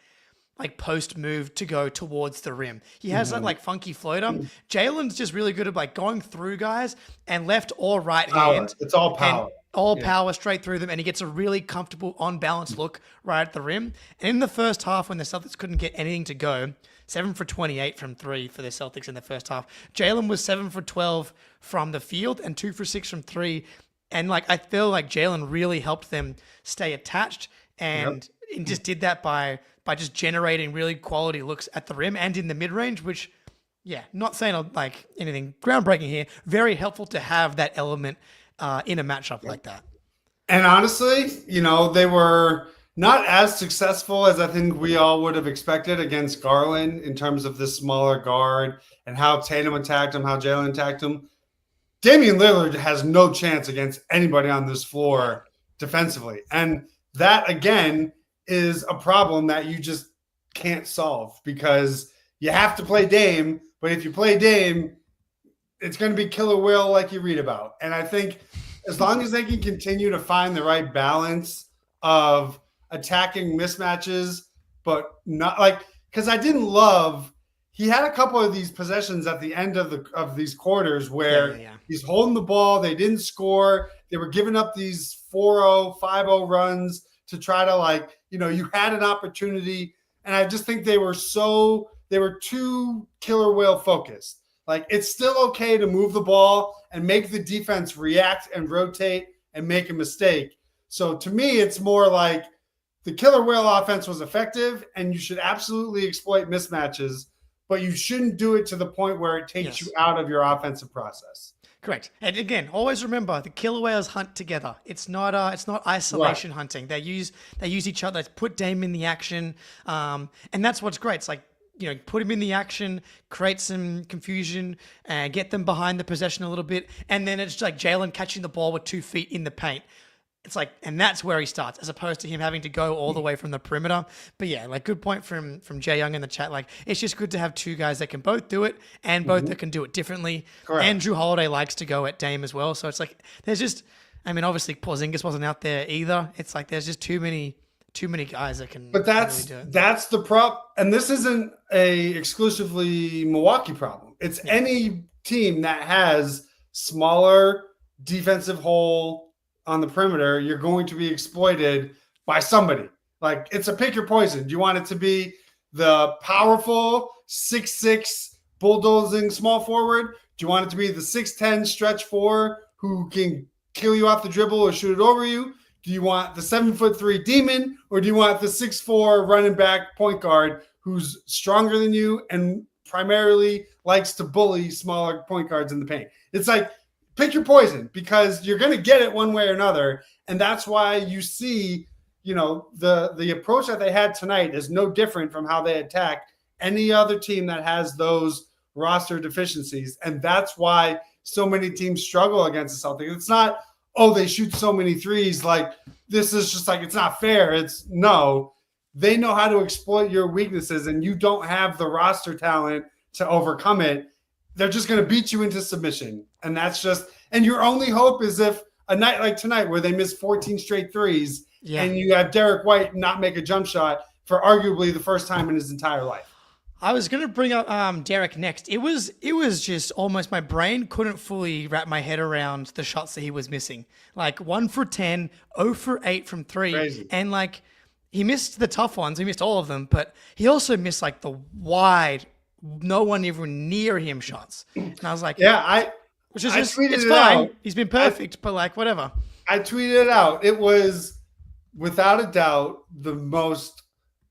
post move to go towards the rim. He has that like funky floater. Jaylen's just really good at like going through guys and left or right hand. It's all power. Power straight through them, and he gets a really comfortable, on-balance look right at the rim. And in the first half, when the Celtics couldn't get anything to go, 7 for 28 from 3 for the Celtics in the first half. Jaylen was 7 for 12 from the field and 2 for 6 from 3. And like I feel like Jaylen really helped them stay attached and just did that by just generating really quality looks at the rim and in the mid-range, which, not saying like anything groundbreaking here, very helpful to have that element in a matchup like that. And honestly, they were not as successful as I think we all would have expected against Garland in terms of this smaller guard and how Tatum attacked him, how Jaylen attacked him. Damian Lillard has no chance against anybody on this floor defensively. And that, again, is a problem that you just can't solve because you have to play Dame. But if you play Dame, it's going to be killer whale like you read about. And I think as long as they can continue to find the right balance of attacking mismatches, but not like, because I didn't love, he had a couple of these possessions at the end of these quarters where he's holding the ball. They didn't score. They were giving up these 4-0, 5-0 runs to try to you had an opportunity. And I just think they were too killer whale focused. Like, it's still okay to move the ball and make the defense react and rotate and make a mistake. So to me, it's more like the killer whale offense was effective and you should absolutely exploit mismatches, but you shouldn't do it to the point where it takes you out of your offensive process. Correct. And again, always remember the killer whales hunt together. It's not isolation hunting. They use each other. They put Dame in the action. And that's what's great. It's like, put him in the action, create some confusion, and get them behind the possession a little bit. And then it's like Jaylen catching the ball with 2 feet in the paint. It's like, and that's where he starts, as opposed to him having to go all the way from the perimeter. But yeah, like good point from Jay Young in the chat. Like, it's just good to have two guys that can both do it and both that can do it differently. Correct. Andrew Holiday likes to go at Dame as well. So it's like, there's just, obviously Porzingis wasn't out there either. It's like, there's just too many guys that can. But that's the prop. And this isn't a exclusively Milwaukee problem. It's any team that has smaller defensive hole on the perimeter, you're going to be exploited by somebody. Like, it's a pick your poison. Do you want it to be the powerful 6'6" bulldozing small forward? Do you want it to be the 6'10" stretch 4 who can kill you off the dribble or shoot it over you? Do you want the 7'3" demon, or do you want the 6'4" running back point guard who's stronger than you and primarily likes to bully smaller point guards in the paint? It's like, pick your poison, because you're going to get it one way or another. And that's why you see, the approach that they had tonight is no different from how they attack any other team that has those roster deficiencies. And that's why so many teams struggle against the Celtics. It's not, they shoot so many threes. Like, this is just like, it's not fair. It's no, they know how to exploit your weaknesses, and you don't have the roster talent to overcome it. They're just going to beat you into submission. And that's just, and your only hope is if a night like tonight where they miss 14 straight threes and you have Derek White not make a jump shot for arguably the first time in his entire life. I was going to bring up Derek next. It was just almost, my brain couldn't fully wrap my head around the shots that he was missing. Like 1 for 10, 0 for 8 from 3. Crazy. And like, he missed the tough ones. He missed all of them, but he also missed like the wide, no one even near him shots. And I was like, which is just, it's fine. Out. He's been perfect, but like, whatever. I tweeted it out. It was, without a doubt, the most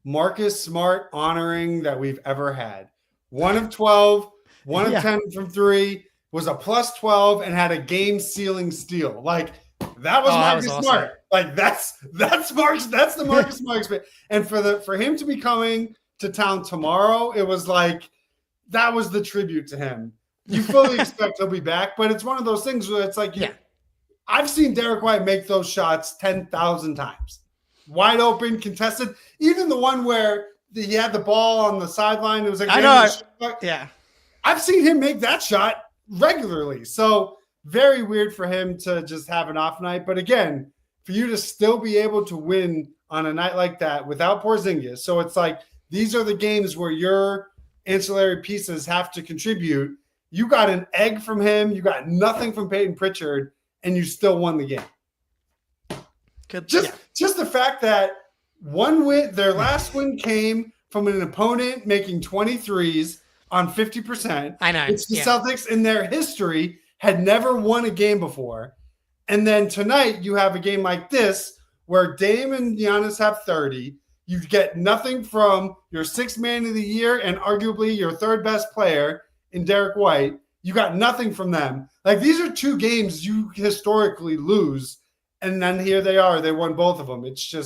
Marcus Smart honoring that we've ever had. 1 of 12, 1 of 10 from 3, was a plus 12 and had a game-sealing steal. Like, that was Marcus Smart. Awesome. Like, that's the Marcus Smart experience. And for him to be coming to town tomorrow, it was like, that was the tribute to him. You fully expect he'll be back, but it's one of those things where it's like, I've seen Derek White make those shots 10,000 times. Wide open, contested. Even the one where he had the ball on the sideline. It was like, I know. Yeah. I've seen him make that shot regularly. So very weird for him to just have an off night. But again, for you to still be able to win on a night like that without Porzingis. So it's like, these are the games where your ancillary pieces have to contribute. You got an egg from him. You got nothing from Peyton Pritchard, and you still won the game. Just the fact that their last win came from an opponent making 23s on 50%. I know. It's the Celtics in their history had never won a game before. And then tonight you have a game like this where Dame and Giannis have 30. You get nothing from your sixth man of the year and arguably your third best player in Derek White. You got nothing from them. Like, these are two games you historically lose. And then here they are. They won both of them. It's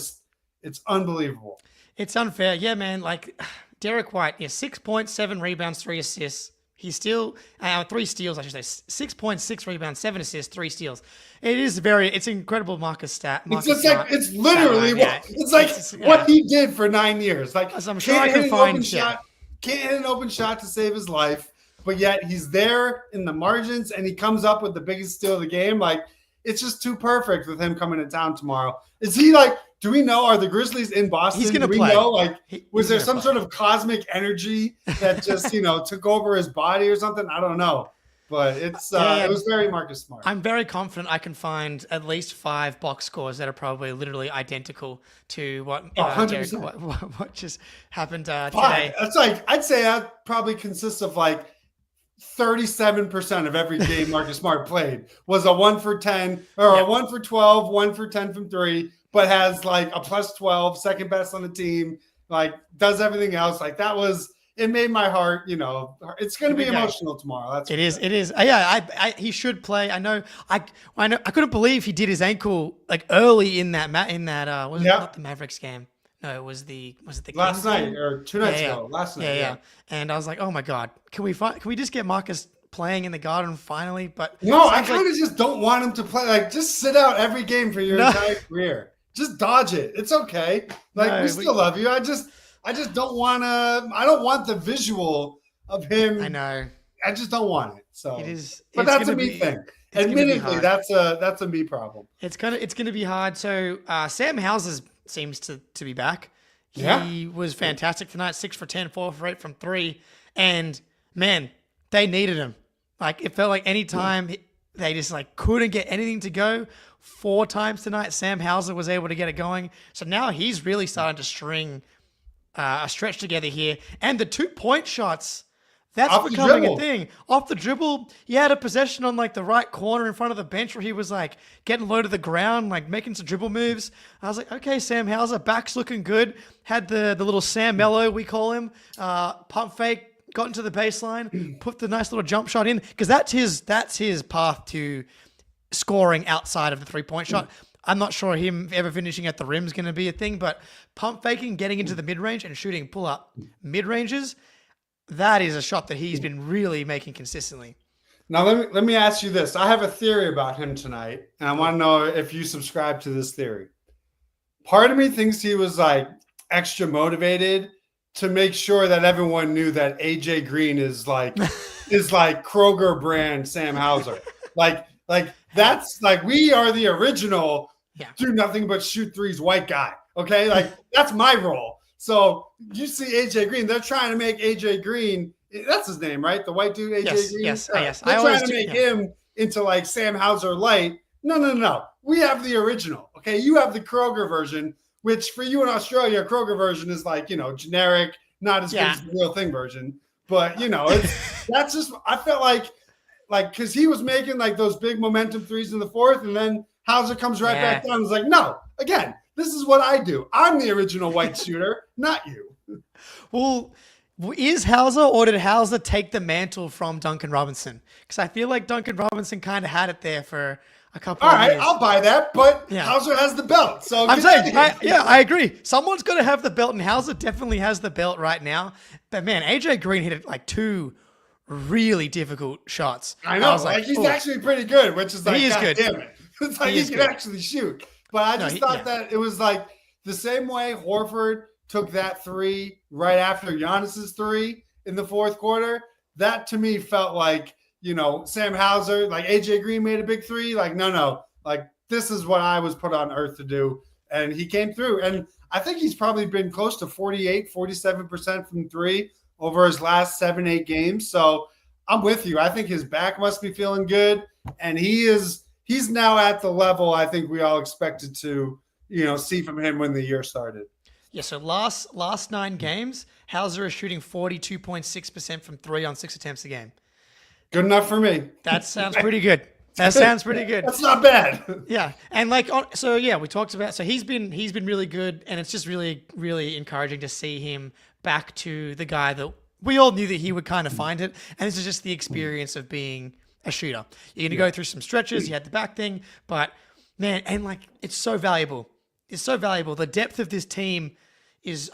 unbelievable. It's unfair. Yeah, man. Like, Derek White, 6.7 rebounds, 3 assists. He's still 3 steals, I should say. 6.6 rebounds, 7 assists, 3 steals. It's incredible Marcus stat. It's literally what he did for 9 years. Like, I'm sure I can find can't hit an open shot to save his life, but yet he's there in the margins and he comes up with the biggest steal of the game. Like, it's just too perfect with him coming to town tomorrow. Is he like? Do we know? Are the Grizzlies in Boston? He's going to play. Know? Like, was there some play. Sort of cosmic energy that just took over his body or something? I don't know, but it was very Marcus Smart. I'm very confident I can find at least 5 box scores that are probably literally identical to what what just happened today. That's like, I'd say that probably consists of like 37% of every game Marcus Smart played was a 1 for 10 or a 1 for 12, 1 for 10 from 3. But has like a plus 12, second best on the team, like does everything else. Like, it made my heart, it's going to be emotional tomorrow. It is. Yeah. He should play. I know. I couldn't believe he did his ankle like early in that was it not the Mavericks game? No, was it the last Kings night game? or 2 nights ago? Last night. Yeah. And I was like, oh my God, can we just get Marcus playing in the Garden finally? But no, I kind of just don't want him to play. Like, just sit out every game for your entire career. Just dodge it. It's okay. Like, we still love you. I just don't want to. I don't want the visual of him. I know. I just don't want it. So it is. But that's a me thing. Admittedly, that's a me problem. It's gonna be hard. So Sam Hauser seems to be back. He was fantastic tonight. 6 for 10, 4 for 8 from 3. And man, they needed him. Like, it felt like any time they just like couldn't get anything to go. 4 times tonight, Sam Hauser was able to get it going. So now he's really starting to string a stretch together here. And the 2-point shots, that's becoming a thing. Off the dribble, he had a possession on like the right corner in front of the bench where he was like getting low to the ground, like making some dribble moves. I was like, okay, Sam Hauser, back's looking good. Had the little Sam Mello, we call him, pump fake, got into the baseline, put the nice little jump shot in, because that's his path to scoring outside of the 3-point shot. I'm not sure him ever finishing at the rim is going to be a thing, but pump faking, getting into the mid-range and shooting pull-up mid-ranges, that is a shot that he's been really making consistently. Now, let me ask you this. I have a theory about him tonight, and I want to know if you subscribe to this theory. Part of me thinks he was like extra motivated to make sure that everyone knew that AJ Green is like Kroger brand Sam Hauser. Like that's like, we are the original do nothing but shoot threes white guy. Okay. Like, that's my role. So you see AJ Green, they're trying to make AJ Green, that's his name, right? The white dude, AJ Green. Yes. They're trying to make him into like Sam Hauser light. No. We have the original. Okay. You have the Kroger version, which for you in Australia, Kroger version is like, generic, not as good as the real thing version. But that's just, I felt like, because he was making like those big momentum threes in the fourth, and then Hauser comes right back down and was like, no, again, this is what I do. I'm the original white shooter, not you. Well, is Hauser, or did Hauser take the mantle from Duncan Robinson? Because I feel like Duncan Robinson kind of had it there for a couple of years. All right, I'll buy that, but Hauser has the belt. So I'm saying, I agree. Someone's got to have the belt, and Hauser definitely has the belt right now. But man, AJ Green hit it like 2 really difficult shots. I know, I was like he's actually pretty good, which is like, he is God good. damn it. It's like he can actually shoot. But I just thought that it was like the same way Horford took that three right after Giannis's three in the fourth quarter. That to me felt like, Sam Hauser, like AJ Green made a big three. Like, no, like this is what I was put on earth to do. And he came through. And I think he's probably been close to 47% from three over his last 7-8 games. So I'm with you. I think his back must be feeling good. And he's now at the level I think we all expected to, see from him when the year started. Yeah, so last 9 games, Hauser is shooting 42.6% from three on 6 attempts a game. Good enough for me. That sounds pretty good. That sounds pretty good. That's not bad. Yeah, and we talked about. So he's been really good, and it's just really, really encouraging to see him back to the guy that we all knew that he would kind of find it. And this is just the experience of being a shooter. You're gonna go through some stretches. You had the back thing, but man, and it's so valuable. It's so valuable. The depth of this team is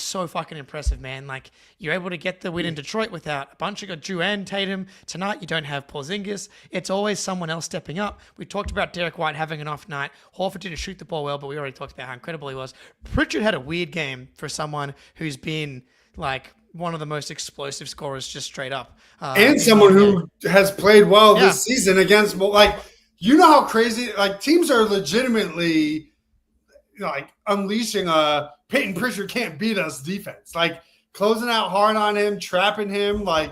so fucking impressive, man. Like, you're able to get the win in Detroit without a bunch of Drew and Tatum. Tonight, you don't have Porzingis. It's always someone else stepping up. We talked about Derek White having an off night. Horford didn't shoot the ball well, but we already talked about how incredible he was. Pritchard had a weird game for someone who's been like one of the most explosive scorers just straight up. And someone who has played well this season against, like, how crazy, like, teams are legitimately like unleashing Peyton Pritchard can't beat us defense, like closing out hard on him, trapping him. Like,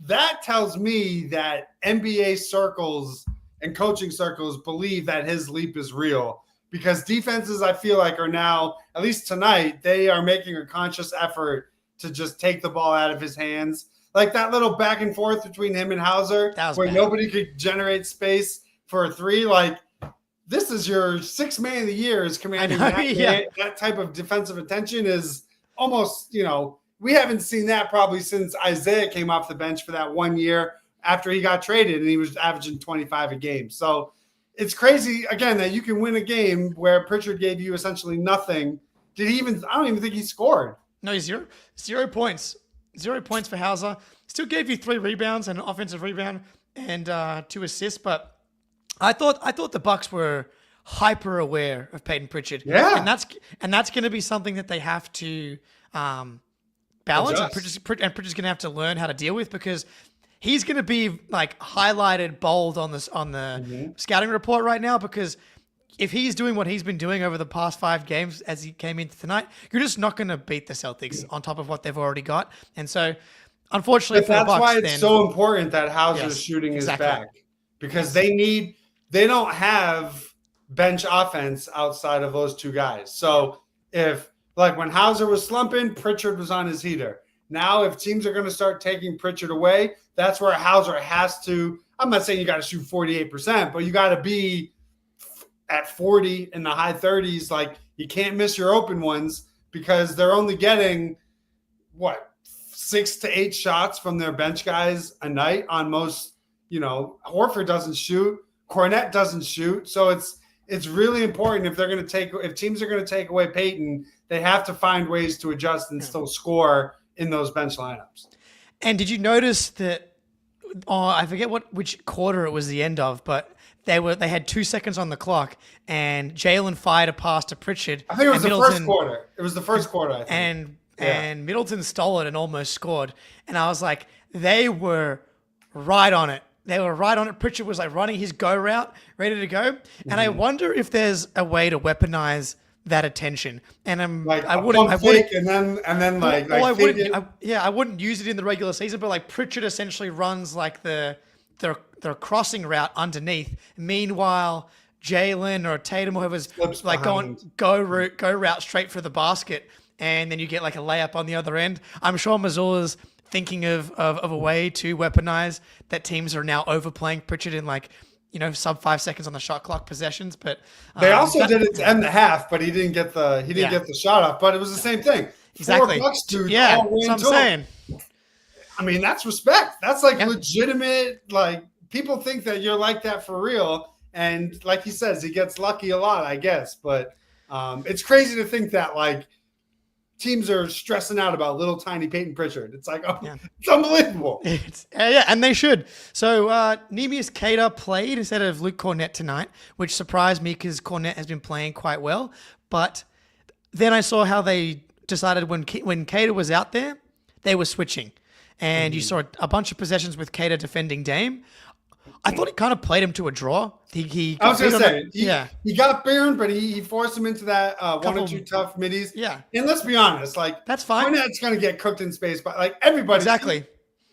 that tells me that NBA circles and coaching circles believe that his leap is real, because defenses, I feel like, are now, at least tonight, they are making a conscious effort to just take the ball out of his hands. Like that little back and forth between him and Hauser where nobody could generate space for a three. Like, this is your 6th man of the year is commanding that type of defensive attention is almost, we haven't seen that probably since Isaiah came off the bench for that 1 year after he got traded and he was averaging 25 a game. So it's crazy, again, that you can win a game where Pritchard gave you essentially nothing. I don't even think he scored. No, he's 0 points. 0 points for Hauser. Still gave you 3 rebounds and an offensive rebound and 2 assists, but I thought the Bucks were hyper aware of Peyton Pritchard. Yeah. And that's going to be something that they have to balance, and Pritchard's going to have to learn how to deal with, because he's going to be like highlighted bold on the scouting report right now, because if he's doing what he's been doing over the past 5 games as he came into tonight, you're just not going to beat the Celtics on top of what they've already got. And so, unfortunately, for the Bucks, why it's so important that Hauser's shooting is back, because they don't have bench offense outside of those 2 guys. So if, like, when Hauser was slumping, Pritchard was on his heater. Now, if teams are going to start taking Pritchard away, that's where Hauser has to. I'm not saying you got to shoot 48%, but you got to be at 40 in the high 30s. Like, you can't miss your open ones, because they're only getting 6 to 8 shots from their bench guys a night on most. Horford doesn't shoot, Cornette doesn't shoot, so it's really important if teams are going to take away Peyton, they have to find ways to adjust and still score in those bench lineups. And did you notice that? I forget which quarter it was the end of, but they had 2 seconds on the clock, and Jaylen fired a pass to Pritchard. I think it was the first quarter. It was the first quarter, I think. And Middleton stole it and almost scored. And I was like, they were right on it. Pritchard was like running his go route, ready to go. And I wonder if there's a way to weaponize that attention. And I wouldn't use it in the regular season, but like Pritchard essentially runs like the crossing route underneath. Meanwhile, Jaylen or Tatum or whoever's like go route straight for the basket, and then you get like a layup on the other end. I'm sure Missoula's thinking of a way to weaponize that. Teams are now overplaying Pritchard in sub 5 seconds on the shot clock possessions, but they also did it to end the half, but he didn't get the shot off, but it was the same thing. Exactly. $4, dude. Yeah, that's what I'm saying. I mean, that's respect. That's like legitimate. Like, people think that you're like that for real. And like he says, he gets lucky a lot, I guess. But it's crazy to think that, like, teams are stressing out about little tiny Peyton Pritchard. It's like, it's unbelievable. Yeah, and they should. So Neemias Queta played instead of Luke Cornett tonight, which surprised me because Cornett has been playing quite well. But then I saw how they decided when Queta was out there, they were switching. And you saw a bunch of possessions with Queta defending Dame. I thought he kind of played him to a draw. I was going to say, he got burned, but he forced him into that one or two tough middies. Yeah. And let's be honest, like, that's fine. Cornett's going to get cooked in space, but like everybody. Exactly.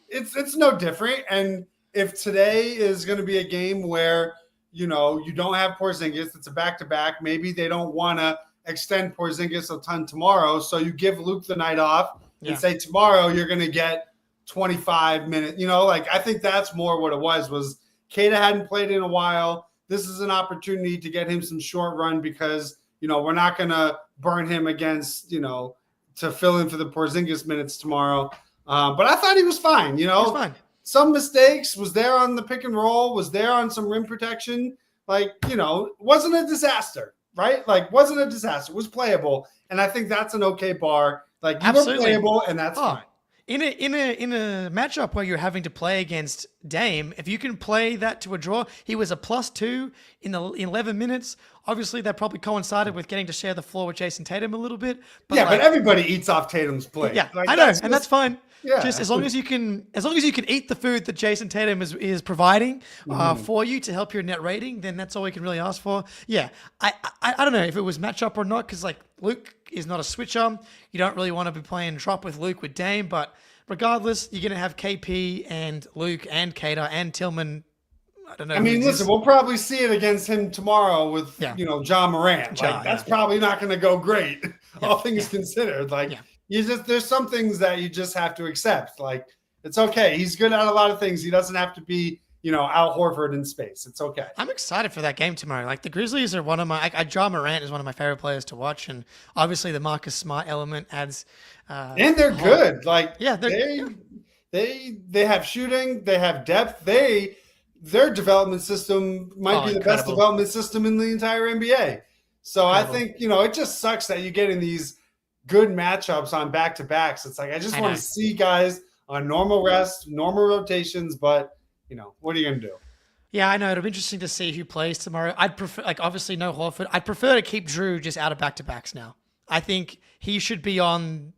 It's no different. And if today is going to be a game where, you don't have Porzingis, it's a back-to-back, maybe they don't want to extend Porzingis a ton tomorrow. So you give Luke the night off and say tomorrow you're going to get 25 minutes. I think that's more what it was Queta hadn't played in a while. This is an opportunity to get him some short run because, we're not going to burn him against, to fill in for the Porzingis minutes tomorrow. But I thought he was fine, He was fine. Some mistakes, was there on the pick and roll, was there on some rim protection. Wasn't a disaster, right? Wasn't a disaster. It was playable. And I think that's an okay bar. You were playable and that's fine. In a matchup where you're having to play against Dame, if you can play that to a draw, he was a +2 in 11 minutes. Obviously, that probably coincided with getting to share the floor with Jayson Tatum a little bit. But but everybody eats off Tatum's plate. Yeah, I know, and that's fine. Yeah. Just as long as you can eat the food that Jayson Tatum is providing for you to help your net rating, then that's all we can really ask for. Yeah, I don't know if it was matchup or not because Luke is not a switcher. You don't really want to be playing drop with Luke with Dame, but regardless, you're going to have KP and Luke and Queta and Tillman. I don't know. Listen, we'll probably see it against him tomorrow with Ja Morant. That's probably not going to go great, all things considered. There's some things that you just have to accept. It's okay. He's good at a lot of things. He doesn't have to be, out Horford in space. It's okay. I'm excited for that game tomorrow. The Grizzlies are one of my Ja Morant is one of my favorite players to watch, and obviously the Marcus Smart element adds. And they're good. They have shooting. They have depth. Their development system might be the best development system in the entire NBA. So I think it just sucks that you're getting these good matchups on back-to-backs. It's I just want to see guys on normal rest, normal rotations, but what are you going to do? Yeah, I know. It'll be interesting to see who plays tomorrow. I'd prefer, obviously no Horford. I'd prefer to keep Drew just out of back-to-backs now. I think he should be on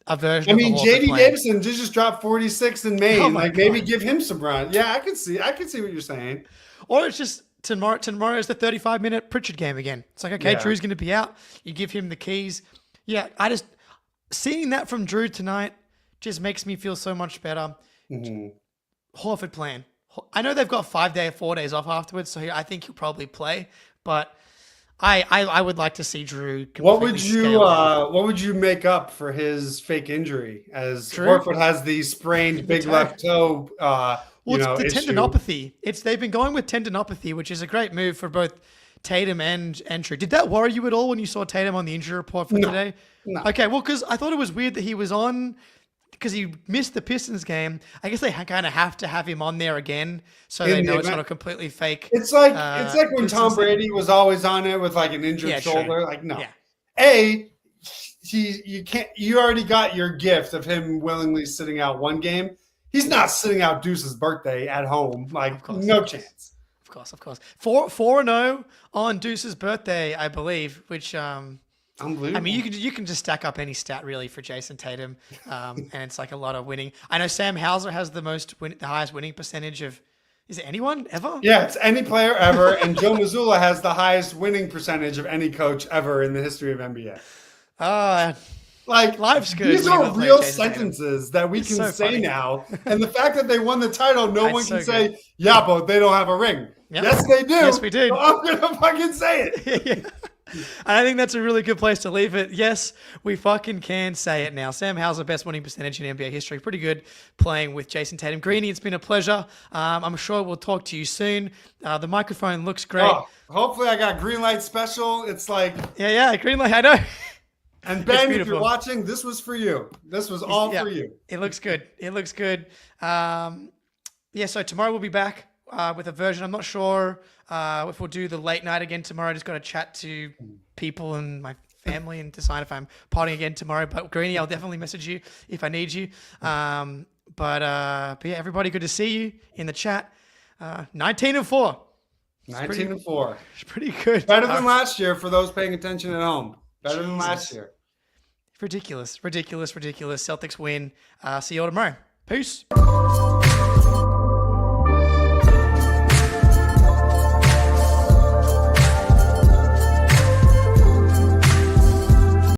a version of the Horford JD plan. Davidson just dropped 46 in Maine. Maybe give him some run. Yeah, I can see what you're saying. Or it's just tomorrow is the 35-minute Pritchard game again. It's Drew's going to be out. You give him the keys. Yeah, seeing that from Drew tonight just makes me feel so much better. Horford plan. I know they've got 4 days off afterwards, so I think he'll probably play. But I would like to see Drew. What would you make up for his fake injury? As Drew? Horford has the sprained big left toe. It's the tendinopathy. They've been going with tendinopathy, which is a great move for both Tatum and Drew. Did that worry you at all when you saw Tatum on the injury report for today? No. Okay, well, because I thought it was weird that he was on. Because he missed the Pistons game, I guess they kind of have to have him on there again, so they know it's not a completely fake. It's like when Tom Brady was always on it with an injured shoulder. True. No, you already got your gift of him willingly sitting out one game. He's not sitting out Deuce's birthday at home. No chance. Of course. 4-0 on Deuce's birthday, I believe, which. Unbelievable. You can just stack up any stat really for Jayson Tatum, and it's a lot of winning. I know Sam Hauser has the highest winning percentage of. Is it anyone ever? Yeah, it's any player ever, and Joe Mazzulla has the highest winning percentage of any coach ever in the history of NBA. Life's good. These are real sentences that we can say funny. Now, and the fact that they won the title, no one can say, "Yeah, but they don't have a ring." Yep. Yes, they do. Yes, we did. So I'm gonna fucking say it. Yeah. And I think that's a really good place to leave it. Yes, we fucking can say it now. Sam Hauser, best winning percentage in NBA history. Pretty good playing with Jayson Tatum. Greeny, it's been a pleasure. I'm sure we'll talk to you soon. The microphone looks great. Hopefully I got green light special. It's Yeah, green light. I know. And Ben, if you're watching, this was for you. This was all for you. It looks good. So tomorrow we'll be back with a version. I'm not sure if we'll do the late night again tomorrow. I just got to chat to people and my family and decide if I'm potting again tomorrow. But Greenie, I'll definitely message you if I need you. But yeah, everybody, good to see you in the chat. 19-4. 19-4. It's pretty good. Better than last year for those paying attention at home. Better than last year. Ridiculous. Celtics win. See you all tomorrow. Peace.